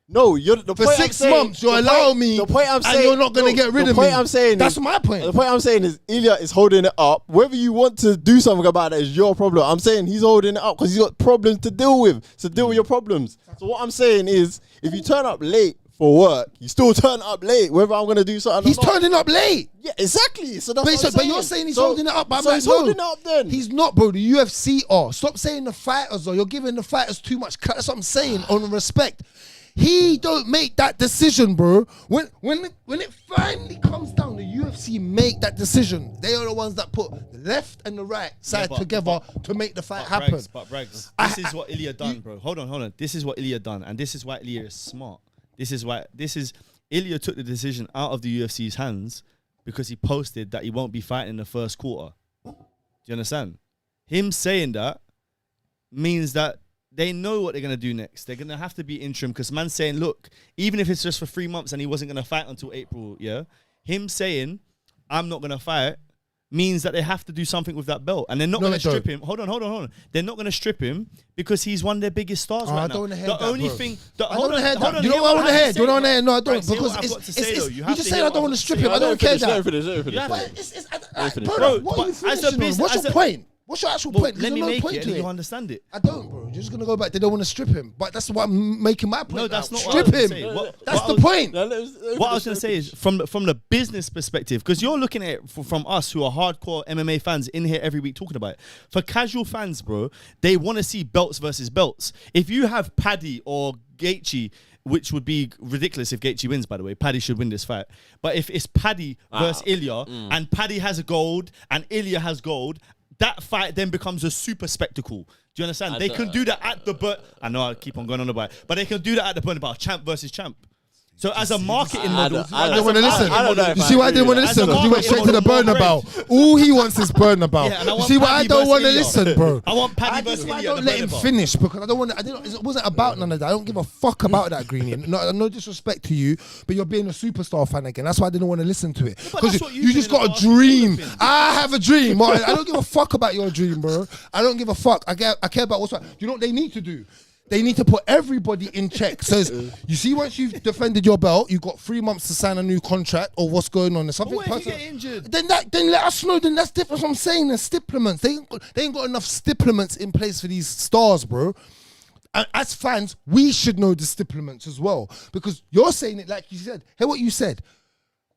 No, for 6 months you're allowing me. The point I'm saying, and you're not gonna get rid of me. The point I'm saying, that's my point. The point I'm saying is Ilya is holding it up. Whether you want to do something about it is your problem. I'm saying he's holding it up because he's got problems to deal with. So deal with your problems. So what I'm saying is, if you turn up late for work, you still turn up late, whether I'm going to do something He's or not. turning up late. Yeah, exactly. So that's what I'm saying. But you're saying he's holding it up. But so he's holding it up then. He's not, bro. The UFC are. Stop saying the fighters are. You're giving the fighters too much credit. That's what I'm saying, on respect. He don't make that decision, bro. When it finally comes down, the UFC make that decision. They are the ones that put the left and the right side together to make the fight happen. Braggs, this is what Ilya done, bro. Hold on. This is what Ilya done, and this is why Ilya is smart. Ilya took the decision out of the UFC's hands because he posted that he won't be fighting in the first quarter. Do you understand? him saying that means that they know what they're going to do next. They're going to have to be interim because man's saying, look, even if it's just for 3 months and he wasn't going to fight until April, him saying, I'm not going to fight, means that they have to do something with that belt. And they're not going to strip him. Hold on. They're not going to strip him because he's one of their biggest stars right now. I don't want to hear that, the only bro. thing... I don't want to hear that. You know what I want to hear? Do you know what I want to hear? No, I don't. Because you just said I don't want to strip him. I don't care that. Bro, what are you finishing on? What's your point? What's your actual point? Let me make it and you understand it. I don't, bro. You're just going to go back. They don't want to strip him. But that's what I'm making my point. No, that's not strip him. That's the point. What I was going to say is from the business perspective, because you're looking at it from us who are hardcore MMA fans in here every week talking about it. For casual fans, bro, they want to see belts versus belts. If you have Paddy or Gaethje, which would be ridiculous if Gaethje wins, by the way. Paddy should win this fight. But if it's Paddy versus Ilya, and Paddy has gold and Ilya has gold, that fight then becomes a super spectacle. Do you understand? They can do that at the I know I keep on going on about it, but they can do that at the point about champ versus champ. So as a marketing model, I don't want to listen. You see why I didn't want to listen? Because you went straight to the burner bout. All he wants is burner bout. You see why I don't want to listen, bro? I want Paddy versus Ilya. I don't let him finish because I don't want. It wasn't about none of that. I don't give a fuck about that, Greenie. No disrespect to you, but you're being a superstar fan again. That's why I didn't want to listen to it. Because you just got a dream. I have a dream, Martin. I don't give a fuck about your dream, bro. I don't give a fuck. I care about what's right. You know what they need to do? They need to put everybody in check. So you see, once you've defended your belt, you've got 3 months to sign a new contract or what's going on. There's something what if you get injured? Then let us know. Then that's different. I'm saying there's stipulates. They ain't got enough stipulates in place for these stars, bro. And as fans, we should know the stipulates as well because you're saying it like you said. Hear what you said.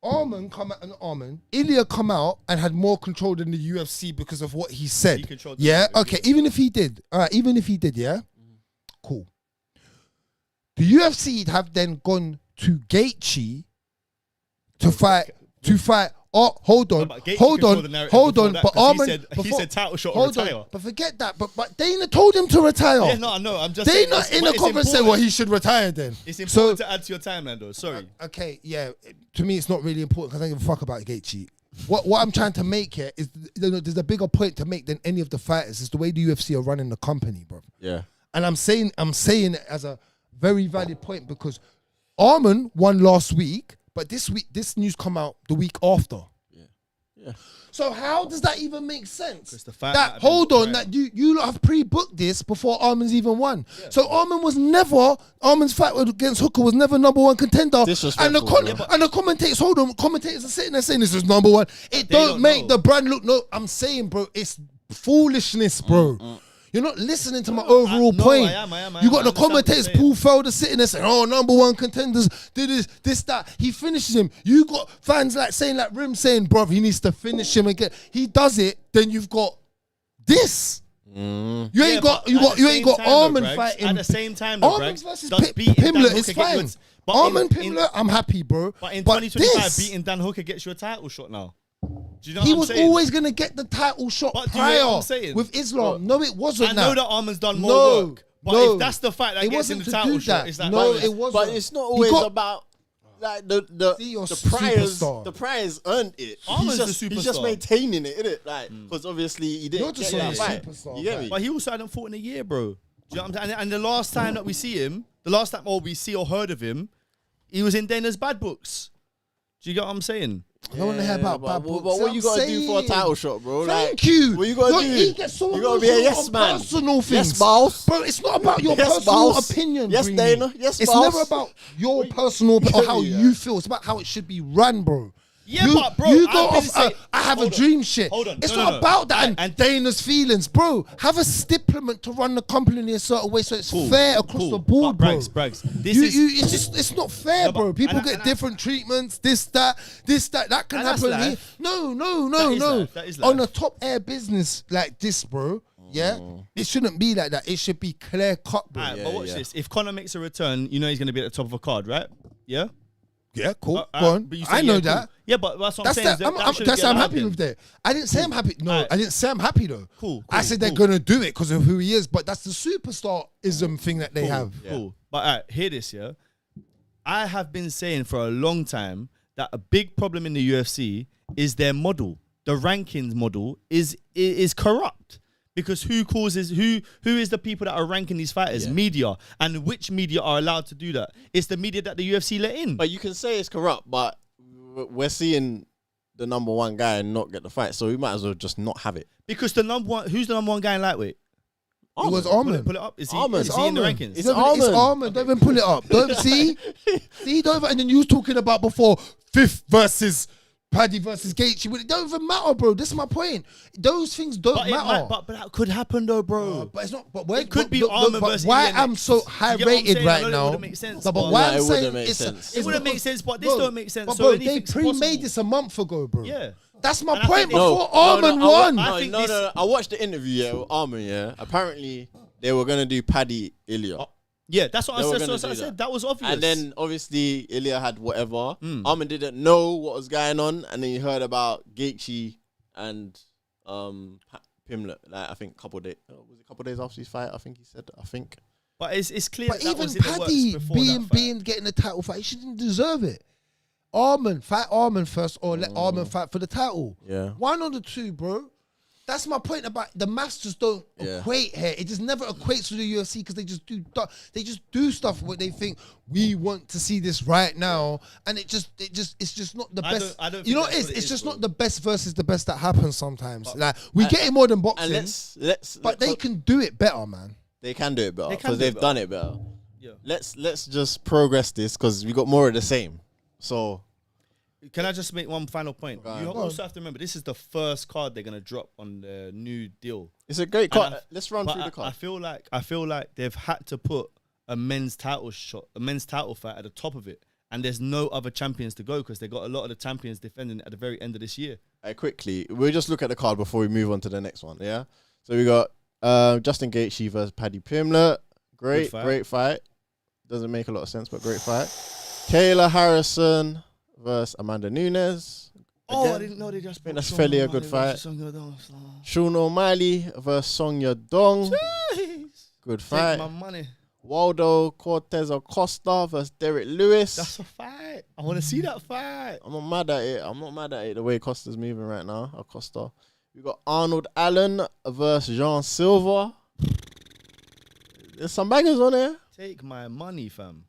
Ilya come out and had more control than the UFC because of what he said. He controlled okay. Even if he did, yeah. Cool. The UFC have then gone to Gaethje to fight. Oh, hold on. But Arman, he said title shot or retire. But forget that. But Dana told him to retire. Yeah, no, I know. I'm just Dana in the comments said, well, he should retire then. It's important to add to your timeline, though. Sorry. Okay, yeah. To me, it's not really important because I don't give a fuck about Gaethje. What I'm trying to make here is there's a bigger point to make than any of the fighters. It's the way the UFC are running the company, bro. Yeah. And I'm saying it as a very valid point because Arman won last week, but this news come out the week after. Yeah. So how does that even make sense? That you lot have pre-booked this before Arman's even won. Yeah. So Arman's fight against Hooker was never #1 contender. And the commentators are sitting there saying this is #1. It don't make the brand look. No, I'm saying, bro, it's foolishness, bro. You're not listening to my overall point. I am. You got the commentators, Paul Felder, sitting there saying, oh, #1 contenders, did this, that. He finishes him. You got fans like Rim saying, bruv, he needs to finish him again. He does it, then you've got this. You ain't got Arman fighting. At the same time, Arman versus Pimblett is fine. Arman Pimblett, I'm happy, bro. But in 2025, beating Dan Hooker gets you a title shot now. Do you know he was always going to get the title shot prior with Islam. No, it wasn't. I know that Arman's done more work. But if that's the fight that gets in the title shot, it's like... No, it wasn't. But it's not always about... Like the prize earned it. Arman's the superstar. He's just maintaining it, innit? Like, because obviously he didn't get that fight. You get me? But he also hadn't fought in a year, bro. Do you know what I'm saying? And the last time that we see him, the last time we see or heard of him, he was in Dana's bad books. Do you get what I'm saying? I don't want to hear about bad books. But what you got to do for a title shot, bro? Thank you. What you got to do? You got to be a yes man. Personal things. Yes, boss. Bro, it's not about your personal opinion. Yes, Dana. Yes, it's boss. It's never about your personal or how you feel. It's about how it should be run, bro. Yeah, but bro, you go off. I have a dream shit. Hold on. It's not about that and Dana's feelings, bro. Have a stipulate to run the company in a certain way so it's fair across the board, bro. Brags. It's not fair, bro. People get different treatments. This, that. That can happen. No. That is life. On a top air business like this, bro. Yeah, it shouldn't be like that. It should be clear cut, bro. But watch this. If Conor makes a return, you know he's going to be at the top of a card, right? Yeah. Yeah, cool. Go on. I know that. Yeah, but that's what I'm saying. That's I'm happy with that. I didn't say I'm happy. No, I didn't say I'm happy though. Cool. I said they're gonna do it because of who he is. But that's the superstar-ism thing that they have. Cool. But hear this, yeah. I have been saying for a long time that a big problem in the UFC is their model. The rankings model is corrupt Because who is the people that are ranking these fighters? Media. And which media are allowed to do that? It's the media that the UFC let in. But you can say it's corrupt, but we're seeing the number one guy not get the fight, so we might as well just not have it. Because who's the number one guy in lightweight? It was Arman. Pull it up. Is he Arman. in the rankings? It's Arman. Don't even pull it up. Don't see. Don't even. And then you was talking about before 5th versus Paddy versus Gaethje. It don't even matter, bro. This is my point. Those things don't matter. But that could happen though, bro. But it's not. But it could be Arman versus. Why I'm so high rated right now? It wouldn't make sense. But why I'm saying it wouldn't make sense. But this don't make sense. But So bro, they pre-made this a month ago, bro. Yeah. That's my point. Before Arman won. No. I watched the interview with Arman. Yeah. Apparently they were gonna do Paddy Ilya. Yeah, that's what I said. That was obvious. And then obviously Ilya had whatever. Arman didn't know what was going on, and then he heard about Gaethje and Pimblett. Like I think a couple days after his fight. I think he said. But it's clear. But even Paddy getting the title fight, he shouldn't deserve it. Fight Arman first, or let Arman fight for the title. Yeah, one of the two, bro. That's my point about the maths just don't equate here. It just never equates to the UFC because they just do stuff where they think we want to see this right now, and it's just not the best. I don't you know it's just not the best versus the best that happens sometimes. But, like we get it more than boxing, but they can do it better, man. They can do it better because they've done it better. Yeah. Let's just progress this because we got more of the same. So. Can I just make one final point? You also have to remember, this is the first card they're going to drop on the new deal. It's a great card. Let's run through the card. I feel like they've had to put a men's title fight at the top of it. And there's no other champions to go because they got a lot of the champions defending at the very end of this year. Quickly, we'll just look at the card before we move on to the next one, yeah? So we got Justin Gaethje versus Paddy Pimblett. Great fight. Doesn't make a lot of sense, but great fight. Kayla Harrison versus Amanda Nunes. I didn't know they just. I think that's fairly a good fight. Sean O'Malley versus Sonia Dong. Jeez. Good fight. Take my money. Waldo Cortez Acosta versus Derek Lewis. That's a fight. I want to see that fight. I'm not mad at it. The way Acosta's moving right now. Acosta. We got Arnold Allen versus Jean Silva. There's some bangers on there. Take my money, fam.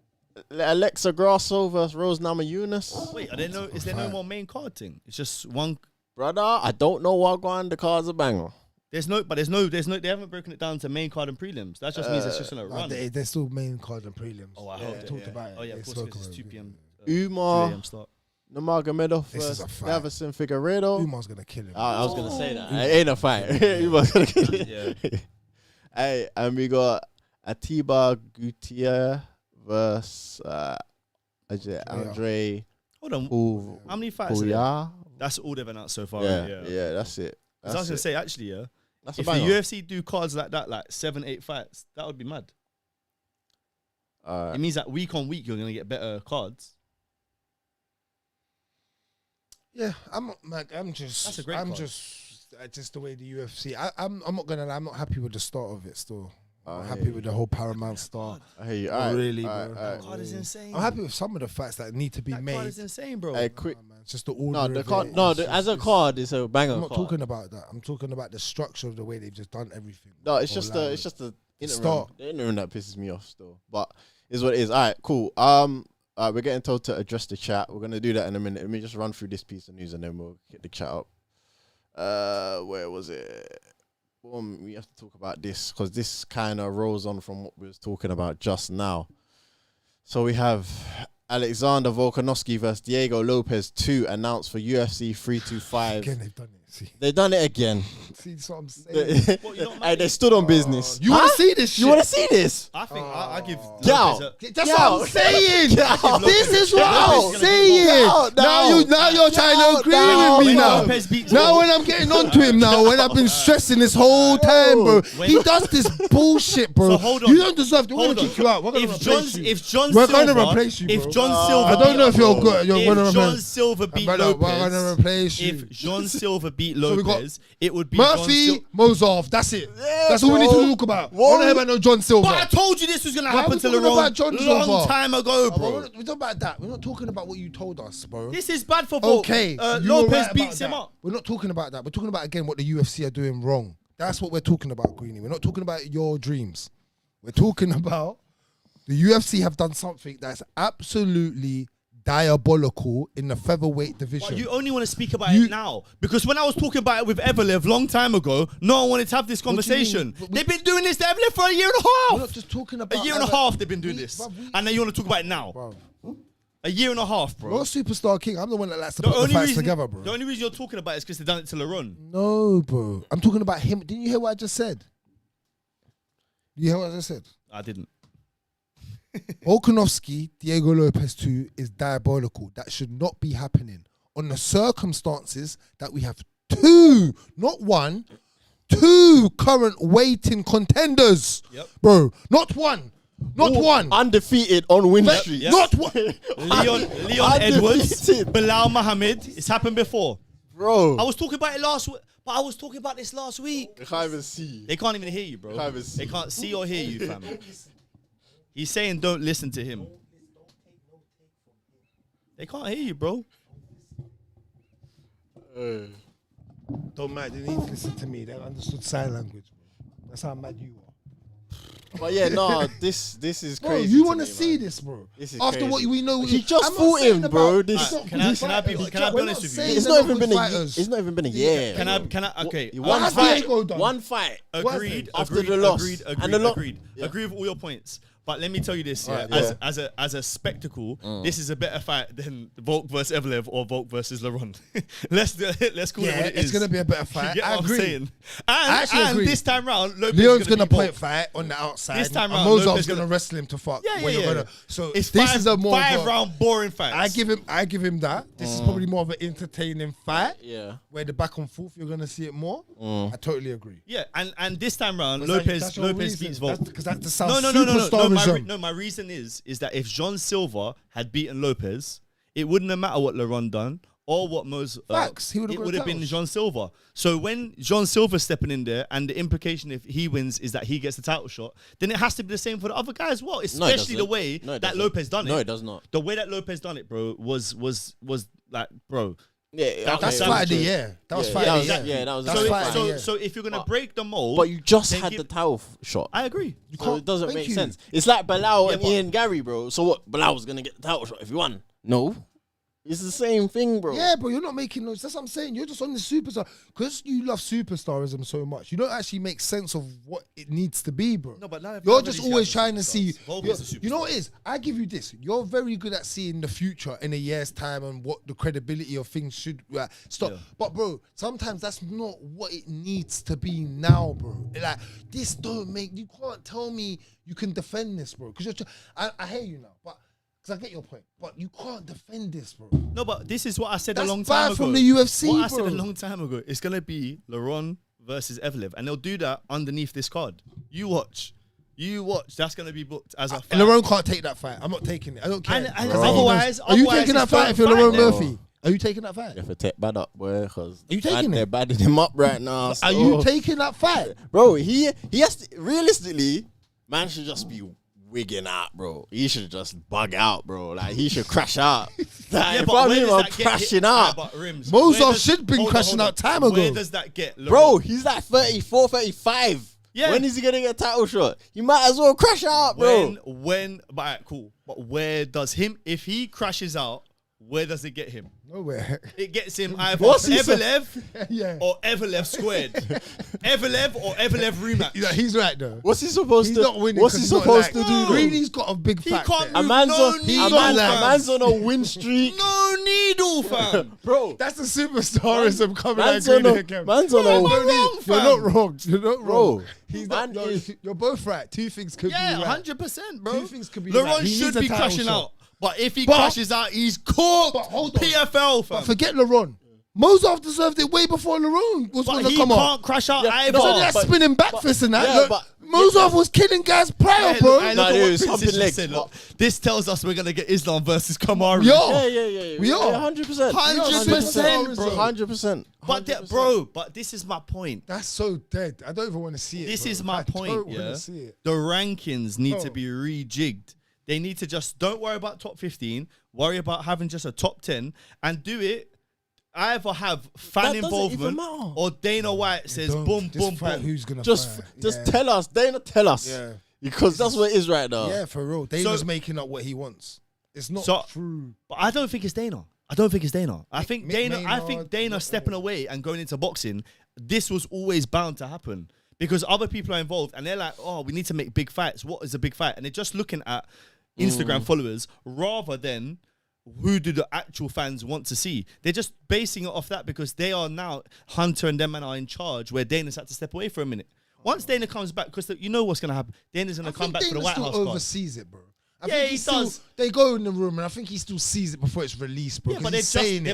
Alexa Grasso versus Rose Namajunas. Wait, is there no more main card thing? It's just one. Brother, I don't know what going. The card's a banger. They haven't broken it down to main card and prelims. That just means it's just gonna run. They're still main card and prelims. Oh, I hope talked about it. Oh yeah, of course, because it's 2 p.m. Umar 2 a.m. start. Nurmagomedov versus Davison Figueiredo. Umar's gonna kill him. I was gonna say that. It ain't a fight. Umar's gonna kill him. Yeah. Hey, and we got Atiba Gutierrez versus Andre. Hold on. How many fights? That's all they've announced so far. Yeah, that's it. I was gonna say actually, if the UFC do cards like that, like 7-8 fights, that would be mad. It means that week on week you're gonna get better cards. Yeah, just the way the UFC. I'm not gonna lie, I'm not happy with the start of it still. I'm happy with the whole Paramount start. I hear you. That card is insane. I'm happy with some of the fights that need to be made. That card is insane, bro. Quick. It's just the order. As a card, it's a banger. I'm not talking about that. I'm talking about the structure of the way they've just done everything. No, it's just the interim. The interim that pisses me off still. But is what it is. All right, cool. We're getting told to address the chat. We're gonna do that in a minute. Let me just run through this piece of news and then we'll get the chat up. Where was it? We have to talk about this because this kind of rolls on from what we was talking about just now. So we have Alexander Volkanovski versus Diego Lopes 2 announced for UFC 325. Again, they've done it. See. They've done it again. See, that's what I'm saying. They stood on business. You want to see this shit? You want to see this? I think I give that's what I'm saying. This is what I'm saying. Now you're trying to agree with me now. Now when I'm getting onto him now, when I've been stressing this whole time, bro. He does this bullshit, bro. So hold on. You don't deserve to. We're going to kick you out. We're going to replace you. We're going to replace you, If John Silver, I don't know if you're good. If John Silver beat Lopes, we're going to replace you. If John Silver beat Lopes, it would be Murphy, Mozov. That's it. That's all we need to talk about. I don't hear about no John Silver. But I told you this was going to happen to LeRon long time ago, bro. We're talking about that. We're not talking about what you told us, bro. This is bad for Volk. Okay. Lopes beats him up. We're not talking about that. We're talking about, again, what the UFC are doing wrong. That's what we're talking about, Greenie. We're not talking about your dreams. We're talking about the UFC have done something that's absolutely diabolical in the featherweight division. But you only want to speak about it now because when I was talking about it with Evelev long time ago, no one wanted to have this conversation. They've been doing this to Evelev for a year and a half. We're not just talking about a year and a half. They've been doing this, and then you want to talk about it now. Bro. A year and a half, bro. You're a superstar king. I'm the one that likes to put the fights together, bro. The only reason you're talking about it is because they've done it to Laron. No, bro. I'm talking about him. Didn't you hear what I just said? Did you hear what I just said? I didn't. Volkanovski, Diego Lopes 2 is diabolical. That should not be happening. On the circumstances that we have two, not one, two current waiting contenders. Yep. Bro, not one. Not one. Undefeated on win streak. Yep. Not one. Leon Edwards, Bilal Muhammad. It's happened before. Bro. I was talking about it last week. But I was talking about this last week. They can't even see. They can't even hear you, bro. They can't see or hear you, fam. He's saying don't listen to him. They can't hear you, bro. Don't mind. They need to listen to me. They understood sign language, bro. That's how mad you are. But yeah, no, this is Bro, crazy. you want to see this, bro? This is after crazy. what we know. He just fought him, bro. Can I be honest with you? It's not even been a year. Can I? Okay. One fight. Agreed. After the loss. Agree with all your points. But let me tell you this, as a spectacle, this is a better fight than Volk versus Evelev or Volk versus Laron. let's call it what it is. It's gonna be a better fight. I agree. And this time round, Leon's gonna point fight on the outside. This time round, Mozart's gonna wrestle him to fuck. Yeah. So it's this is a more five-round boring fight. I give him that. This is probably more of an entertaining fight. Yeah. Where the back and forth, you're gonna see it more. I totally agree. Yeah, and this time round, Lopez beats Volk. Because that's the South No, my reason is that if Jean Silva had beaten Lopez, it wouldn't have mattered what Laron done or what Mo's. Facts. It would have been Jean Silva. So when Jean Silva's stepping in there, and the implication if he wins is that he gets the title shot, then it has to be the same for the other guy as well. Especially the way that Lopez done it. No, it does not. The way that Lopez done it, bro, was like, bro. Yeah, that's fight of the year. That was fight of the year. Yeah, that was fight of the year. So if you're gonna break the mold, but you just had the title shot. I agree. So it doesn't make sense. It's like Bilal and Ian Gary, bro. So what? Bilal was gonna get the title shot if he won. No. It's the same thing, bro. Yeah, bro, you're not making those. That's what I'm saying. You're just on the superstar. Because you love superstarism so much, you don't actually make sense of what it needs to be, bro. No, but now you're just always trying to see. You know what it is? I give you this. You're very good at seeing the future in a year's time and what the credibility of things should stop. Yeah. But, bro, sometimes that's not what it needs to be now, bro. Like, this don't make... You can't tell me you can defend this, bro. Because I hear you now, but... Because I get your point, but you can't defend this, bro. No, but this is what I said a long time ago. That's bad from the UFC, What I said a long time ago. It's going to be Laron versus Evelev, and they'll do that underneath this card. You watch. That's going to be booked as a fight. And Laron can't take that fight. I'm not taking it. I don't care. And otherwise... Are you taking that fight if you're Laron Murphy? Are you taking that fight? You have to take bad up, boy, because you taking they're badding him up right now. Are you taking that fight? Bro, he has to... Realistically, man should just be... wigging out, bro. He should just bug out, bro. Like, he should crash out. Like, if I'm him, I'm crashing out. Mozart should been crashing out time ago. Where does that get, Laron? Bro, he's like 34, 35. Yeah. When is he gonna get a title shot? He might as well crash out, bro. But cool. But where does if he crashes out, where does it get him? Nowhere. It gets him either Evelev or Evelev squared. Evelev or Evelev rematch. Yeah, he's right though. What's he supposed to? He's not winning. What's he supposed to do? Greeny's got a big fact. A man's on a win streak. No needle, fam. Bro, that's the superstarism coming out again. Man's on a win. You're not wrong. You're not wrong. Bro, you're both right. Two things could be right. 100%, bro. Two things could be Laron right. should be crashing out. But if he crashes out, he's cooked. But hold on. PFL, fam. But forget Laron. Mozart deserved it way before Laron was going to come on. But he can't crash out either. So that spinning back fist and that. Mozart was killing guys prior, bro. This tells us we're going to get Islam versus Kamaru. Yeah. We are. 100%. 100%, bro. 100%. But this is my point. That's so dead. I don't even want to see it. This is my point, yeah. The rankings need to be rejigged. They need to just don't worry about top 15, worry about having just a top 10 and do it either have fan That doesn't even involvement matter. or Dana White says boom, boom, fight boom. who's gonna Just fight. tell us, Dana. Tell us. Yeah. Because that's what it is right now. Yeah, for real. Dana's making up what he wants. It's not true. But I don't think it's Dana. I think Maynard, Dana stepping away and going into boxing, this was always bound to happen. Because other people are involved and they're like, oh, we need to make big fights. What is a big fight? And they're just looking at Instagram followers rather than who do the actual fans want to see. They're just basing it off that because they are now, Hunter and them man are in charge where Dana's had to step away for a minute. Once Dana comes back, because you know what's going to happen. Dana's going to come back for the White House card. Oversees it, bro. I Yeah, think he still, does. They go in the room, and I think he still sees it before it's released, bro. Yeah, but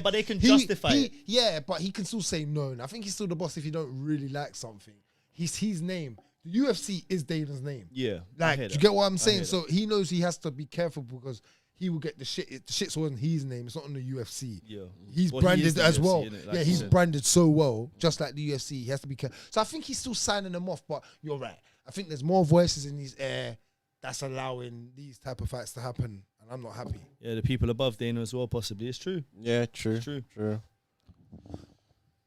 but they can justify it. Yeah, but he can still say no. And I think he's still the boss if you don't really like something. He's his name. The UFC is Dana's name. Yeah. Like, do you get what I'm saying? So he knows he has to be careful because he will get the shit. The shit's on his name. It's not on the UFC. Yeah. He's Well, branded he is the as UFC, well. innit? Like yeah, you he's said. branded so well, just like the UFC. He has to be careful. So I think he's still signing them off, but you're right. I think there's more voices in his air that's allowing these type of fights to happen, and I'm not happy. Yeah, the people above Dana as well, possibly. It's true. Yeah, true. It's true.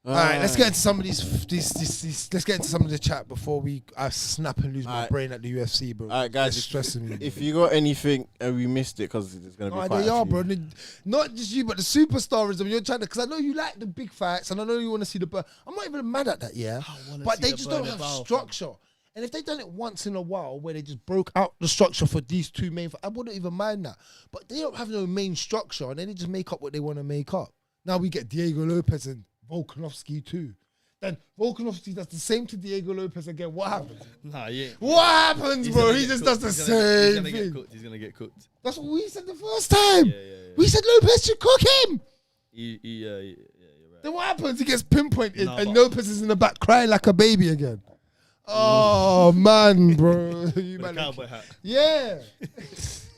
All right, let's get into some of these. Let's get into some of the chat before I snap and lose my brain at the UFC, bro. All right, guys, it's stressing me. If you got anything and we missed it, because it's gonna be No, quite they a are, few. bro. Not just you, but the superstarism. You're trying to, because I know you like the big fights, and I know you want to see the. I'm not even mad at that, yeah. But they just don't have structure. And if they done it once in a while, where they just broke out the structure for these two main, I wouldn't even mind that. But they don't have no main structure, and then they just make up what they want to make up. Now we get Diego Lopes and Volkanovski too. Then Volkanovski does the same to Diego Lopes again. What happens? Nah, yeah. What happens, bro? He just does the same thing. He's gonna get cooked. That's what we said the first time. Yeah. We said Lopez should cook him. Yeah, you're right. Then what happens? He gets pinpointed, Nah, and but- Lopez is in the back crying like a baby again. Oh man, bro! You With man, a cowboy hat. yeah. This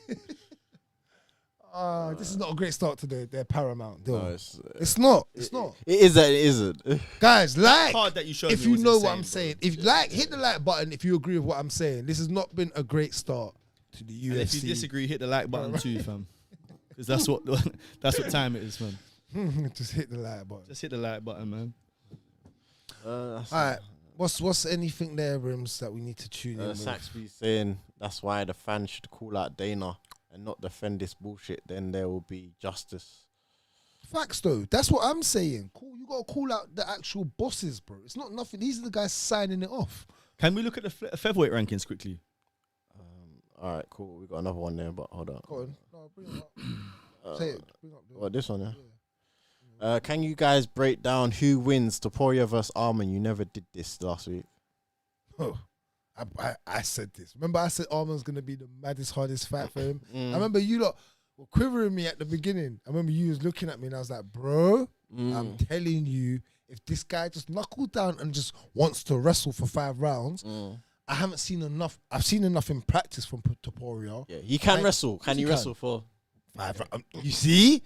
is not a great start to their Paramount deal. No, It's not. It's not. It is and it isn't. Guys, like, Card that you showed if me you was know insane, what I'm bro. saying, if like, hit the like button if you agree with what I'm saying. This has not been a great start to the UFC. And if you disagree, hit the like button too, fam. Because that's what time it is, man. Just hit the like button. Just hit the like button, man. All right. What's anything there, Rims, that we need to tune in with? Saxby saying that's why the fans should call out Dana and not defend this bullshit. Then there will be justice. Facts though. That's what I'm saying. Cool. You gotta call out the actual bosses, bro. It's not nothing. These are the guys signing it off. Can we look at the featherweight rankings quickly? All right, cool. We got another one there, but hold on. Go on. No, bring it up. Say it. Bring up the What, this one, yeah? Can you guys break down who wins Topuria versus Arman? You never did this last week. Oh, I said this. Remember I said Arman's going to be the maddest, hardest fight for him? I remember you lot were quivering me at the beginning. I remember you was looking at me and I was like, bro, I'm telling you, if this guy just knuckled down and just wants to wrestle for 5 rounds, I haven't seen enough. I've seen enough in practice from Topuria. Yeah, he can wrestle. Can he wrestle for 5 rounds? You see?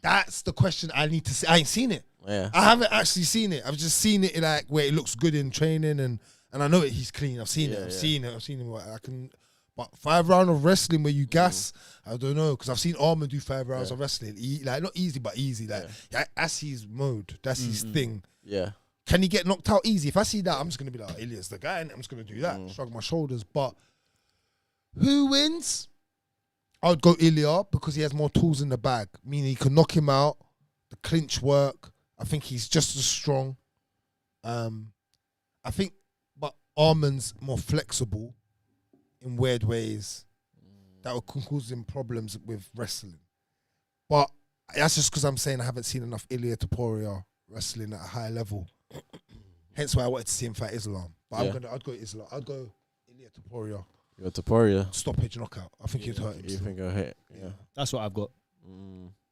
That's the question I need to see. I ain't seen it. Yeah. I haven't actually seen it. I've just seen it in like where it looks good in training and I know he's clean. I've seen it. I've seen him. I can, but 5 rounds of wrestling where you gas, I don't know, because I've seen Arman do 5 rounds of wrestling. Like not easy, but easy. Like that's his mode. That's his thing. Yeah. Can he get knocked out easy? If I see that, I'm just gonna be like, Ilias the guy, and I'm just gonna do that. Shrug my shoulders. But who wins? I would go Ilya because he has more tools in the bag. Meaning he can knock him out. The clinch work. I think he's just as strong. I think, but Arman's more flexible in weird ways that can cause him problems with wrestling. But that's just because I'm saying I haven't seen enough Ilya Topuria wrestling at a high level. Hence why I wanted to see him fight Islam. But I'd go Islam. I'd go Ilya Topuria. You're Topuria. Stoppage knockout. I think he'd hurt him. You think he'll hit? Yeah. That's what I've got.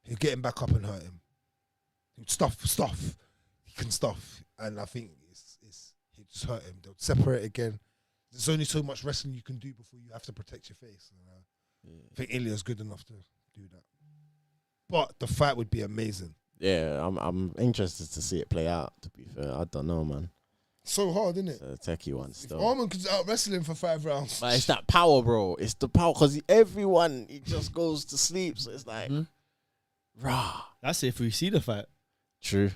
He'd get him back up and hurt him. He'd stuff. He can stuff. And I think he'd just hurt him. They'll separate again. There's only so much wrestling you can do before you have to protect your face. I think Ilya's good enough to do that. But the fight would be amazing. Yeah, I'm interested to see it play out, to be fair. I don't know, man. So hard, isn't it? It's a techie one still. Arman could out wrestling for 5 rounds. But it's that power, bro. It's the power, because everyone, he just goes to sleep. So it's like, rah. That's if we see the fight. True.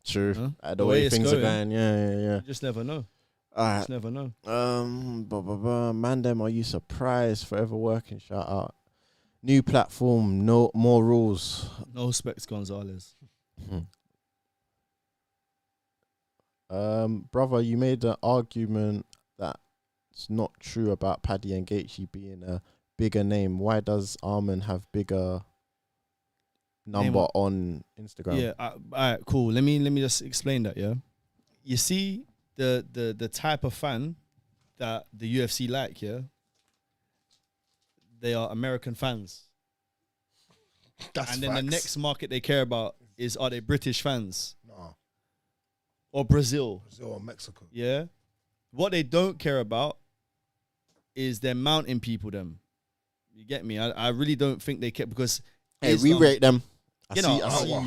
True. Huh? The way things are going. Yeah. You just never know. All Just never know. Mandem, are you surprised? Forever working. Shout out. New platform. No more rules. No Specs Gonzalez. Brother, you made an argument that's not true about Paddy and Gaethje being a bigger name. Why does Arman have bigger number on Instagram? Yeah, all right, cool. Let me just explain that. Yeah, you see the type of fan that the UFC like. Yeah, they are American fans. That's then the next market they care about is, are they British fans? No. Or Brazil or Mexico. Yeah. What they don't care about is their mountain people. Them, you get me? I really don't think they care, because we rate them. I see you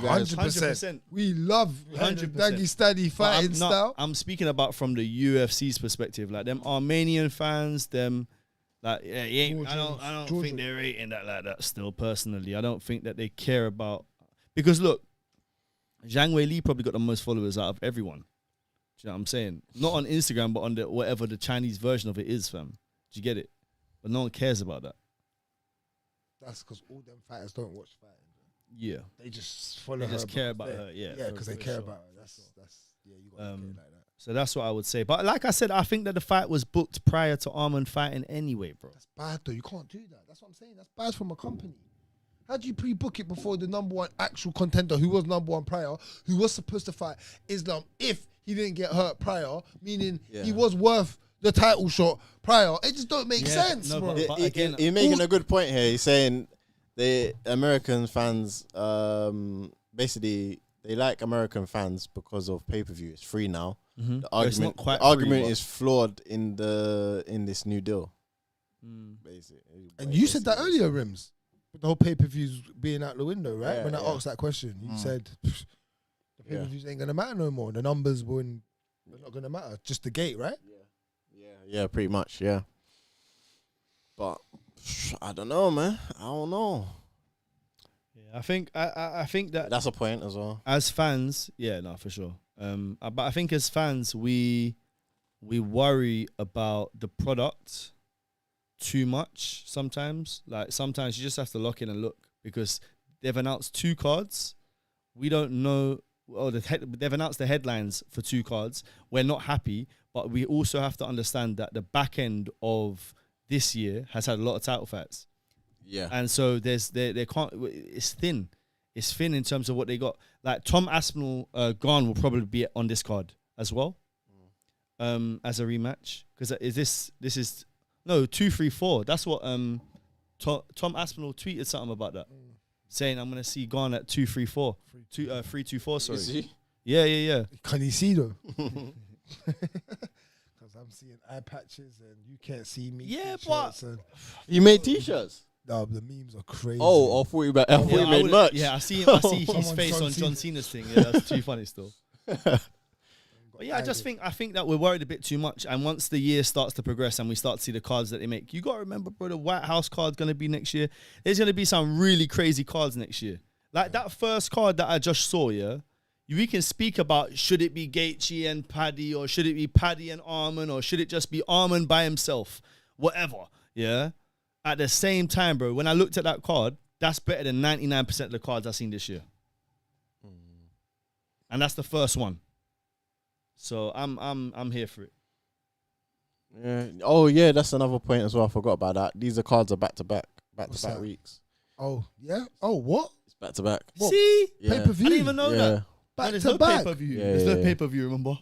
guys. 100%. We love 100%. Daggy Steady fighting style. I'm speaking about from the UFC's perspective, like them Armenian fans, them like I don't think they're rating that like that still. Personally, I don't think that they care about, because look, Zhang Wei Li probably got the most followers out of everyone. Do you know what I'm saying? Not on Instagram, but on the whatever the Chinese version of it is, fam. Do you get it? But no one cares about that. That's because all them fighters don't watch fighting. Yeah, they just follow her. They just care about her. Yeah, because they care about her. That's yeah. You got to like that. So that's what I would say. But like I said, I think that the fight was booked prior to Arman fighting anyway, bro. That's bad though. You can't do that. That's what I'm saying. That's bad from a company. How do you pre-book it before the number one actual contender, who was number one prior, who was supposed to fight Islam, if he didn't get hurt prior, meaning he was worth the title shot prior? It just don't make sense, bro. But again, you're making a good point here. He's saying the American fans, basically, they like American fans because of pay-per-view. It's free now. Mm-hmm. The argument is flawed in this new deal. Basically, and you said that earlier, Rims. With the whole pay-per-views being out the window, right? Yeah, when I asked that question, you said the pay-per-views ain't gonna matter no more. The numbers are not gonna matter. Just the gate, right? Yeah, pretty much, yeah. But I don't know, man. I don't know. Yeah, I think that that's a point as well. As fans, yeah, no, for sure. But I think as fans, we worry about the product too much sometimes. Like sometimes you just have to lock in and look, because they've announced 2 cards. We don't know. Oh, they've announced the headlines for 2 cards. We're not happy, but we also have to understand that the back end of this year has had a lot of title fights. Yeah, and so they can't. It's thin. It's thin in terms of what they got. Like Tom Aspinall, Gone will probably be on this card as well, as a rematch. Because this is. No, 234. That's what Tom Aspinall tweeted something about that, saying I'm gonna see Gone at 234, 324. Sorry. Is he? Yeah. Can you see though? Because I'm seeing eye patches and you can't see me. Yeah, but you made t-shirts. No, the memes are crazy. Oh, I thought you made merch. Yeah, I see his face on John Cena's thing. Yeah, that's too funny still. But yeah, I think that we're worried a bit too much. And once the year starts to progress and we start to see the cards that they make, you got to remember, bro, the White House card's going to be next year. There's going to be some really crazy cards next year. Like that first card that I just saw, yeah, we can speak about, should it be Gaethje and Paddy, or should it be Paddy and Arman, or should it just be Arman by himself? Whatever, yeah? At the same time, bro, when I looked at that card, that's better than 99% of the cards I've seen this year. And that's the first one. So I'm here for it. Yeah. Oh yeah, that's another point as well. I forgot about that. These are cards are back to back weeks. Oh yeah. Oh what? It's back to back. See, pay per view. I didn't even know that. Back there's to no back. pay per view. Yeah, There's no pay per view. Remember?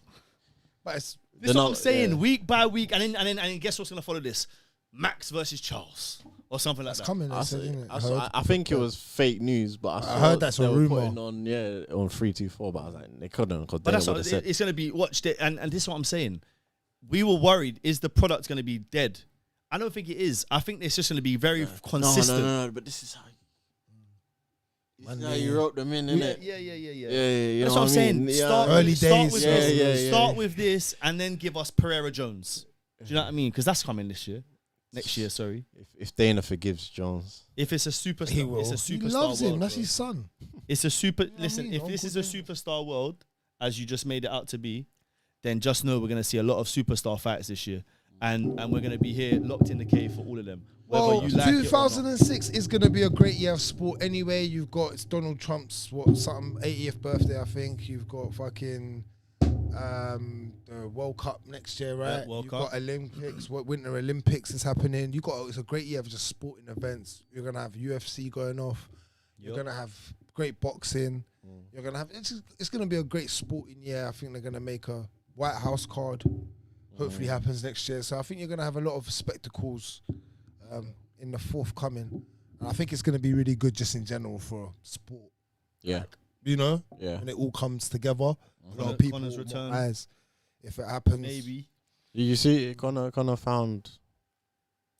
But it's, this is what I'm saying. Week by week, and then guess what's gonna follow this? Max versus Charles or something like that. Coming. I think it was fake news, but I heard that's a rumor on 324. But I was like, they couldn't. But that's what it's going to be. Watched it, and this is what I'm saying. We were worried: is the product going to be dead? I don't think it is. I think it's just going to be very consistent. No. But this is how you wrote them in, innit? Yeah. That's what I'm saying. Early days. Start with this, and then give us Pereira Jones. Do you know what I mean? Because that's coming next year. Sorry. If Dana forgives Jones, if it's a superstar, he will. It's a superstar. He loves him. World, That's bro. his son. It's a super. Listen, if this is a superstar world as you just made it out to be, then just know we're going to see a lot of superstar fights this year. And we're going to be here locked in the cave for all of them. Well, 2006 is going to be a great year of sport anyway. You've got, it's Donald Trump's 80th birthday, I think. You've got fucking the World Cup next year, right? World You've Cup. got Olympics, Winter Olympics is happening. It's a great year of just sporting events. You're going to have UFC going off. You're going to have great boxing. You're going to have, it's going to be a great sporting year. I think they're going to make a White House card. Hopefully happens next year. So I think you're going to have a lot of spectacles in the forthcoming. And I think it's going to be really good just in general for sport. Yeah. Like, you know? Yeah. When it all comes together. A lot of people Connor's return. eyes, if it happens. Maybe. Did you see Connor found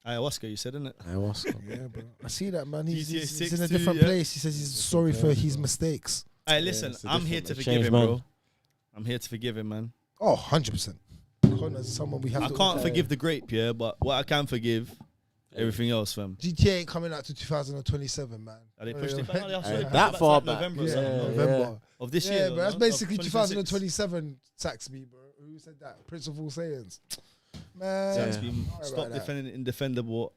Ayahuasca, you said, innit? ayahuasca? Yeah, bro. I see that, man. He's GTA in a 6 different too, place. He says he's sorry for his mistakes. Hey, listen, it's a I'm here different- to they forgive changed, him, man. bro. I'm here to forgive him, man. Oh, 100%. Connor's someone we have I to... can't forgive the grape, yeah, but what I can forgive, everything else, fam. GTA ain't coming out to 2027, man. Are they pushed it back? That far back. November or Yeah, something, no? November. Of this Yeah, year, but though, that's no? basically Of 2026. 2027 tax me, bro. Who said that? Prince of all sayings. Man. Tax me, Sorry stop about that. defending indefendable.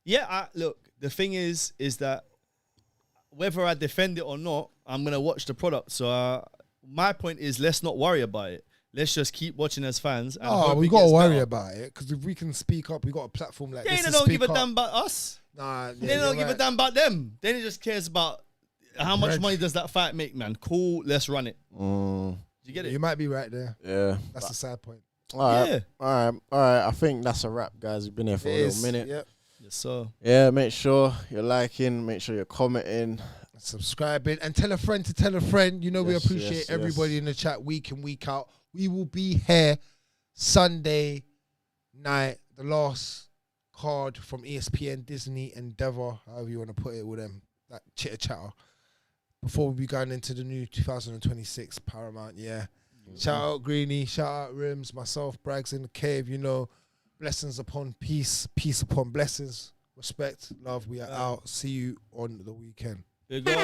Yeah, look, the thing is that whether I defend it or not, I'm going to watch the product. So my point is, let's not worry about it. Let's just keep watching as fans. And Oh, hope we it got to gets worry better. about it because if we can speak up, we got a platform like this. They to don't give speak a up. damn about us. Nah, They don't give a damn about them. They just cares about how much Bread. money does that fight make, man. Cool, let's run it. Do you get it? You might be right there. Yeah. That's the sad point. All right. Yeah. All right. I think that's a wrap, guys. We've been here for a little minute. Yep. Yes, sir. Yeah, make sure you're liking, make sure you're commenting. Subscribing and tell a friend to tell a friend. You know we Yes, appreciate yes, everybody yes. in the chat week in, week out. We will be here Sunday night, the last card from ESPN, Disney, Endeavor, however you want to put it with them, that chitter chatter. Before we be going into the new 2026 Paramount, yeah. Shout out Greeny, shout out Rims, myself, Braggs in the cave, you know. Blessings upon peace, peace upon blessings. Respect, love, we are out. See you on the weekend. Big up.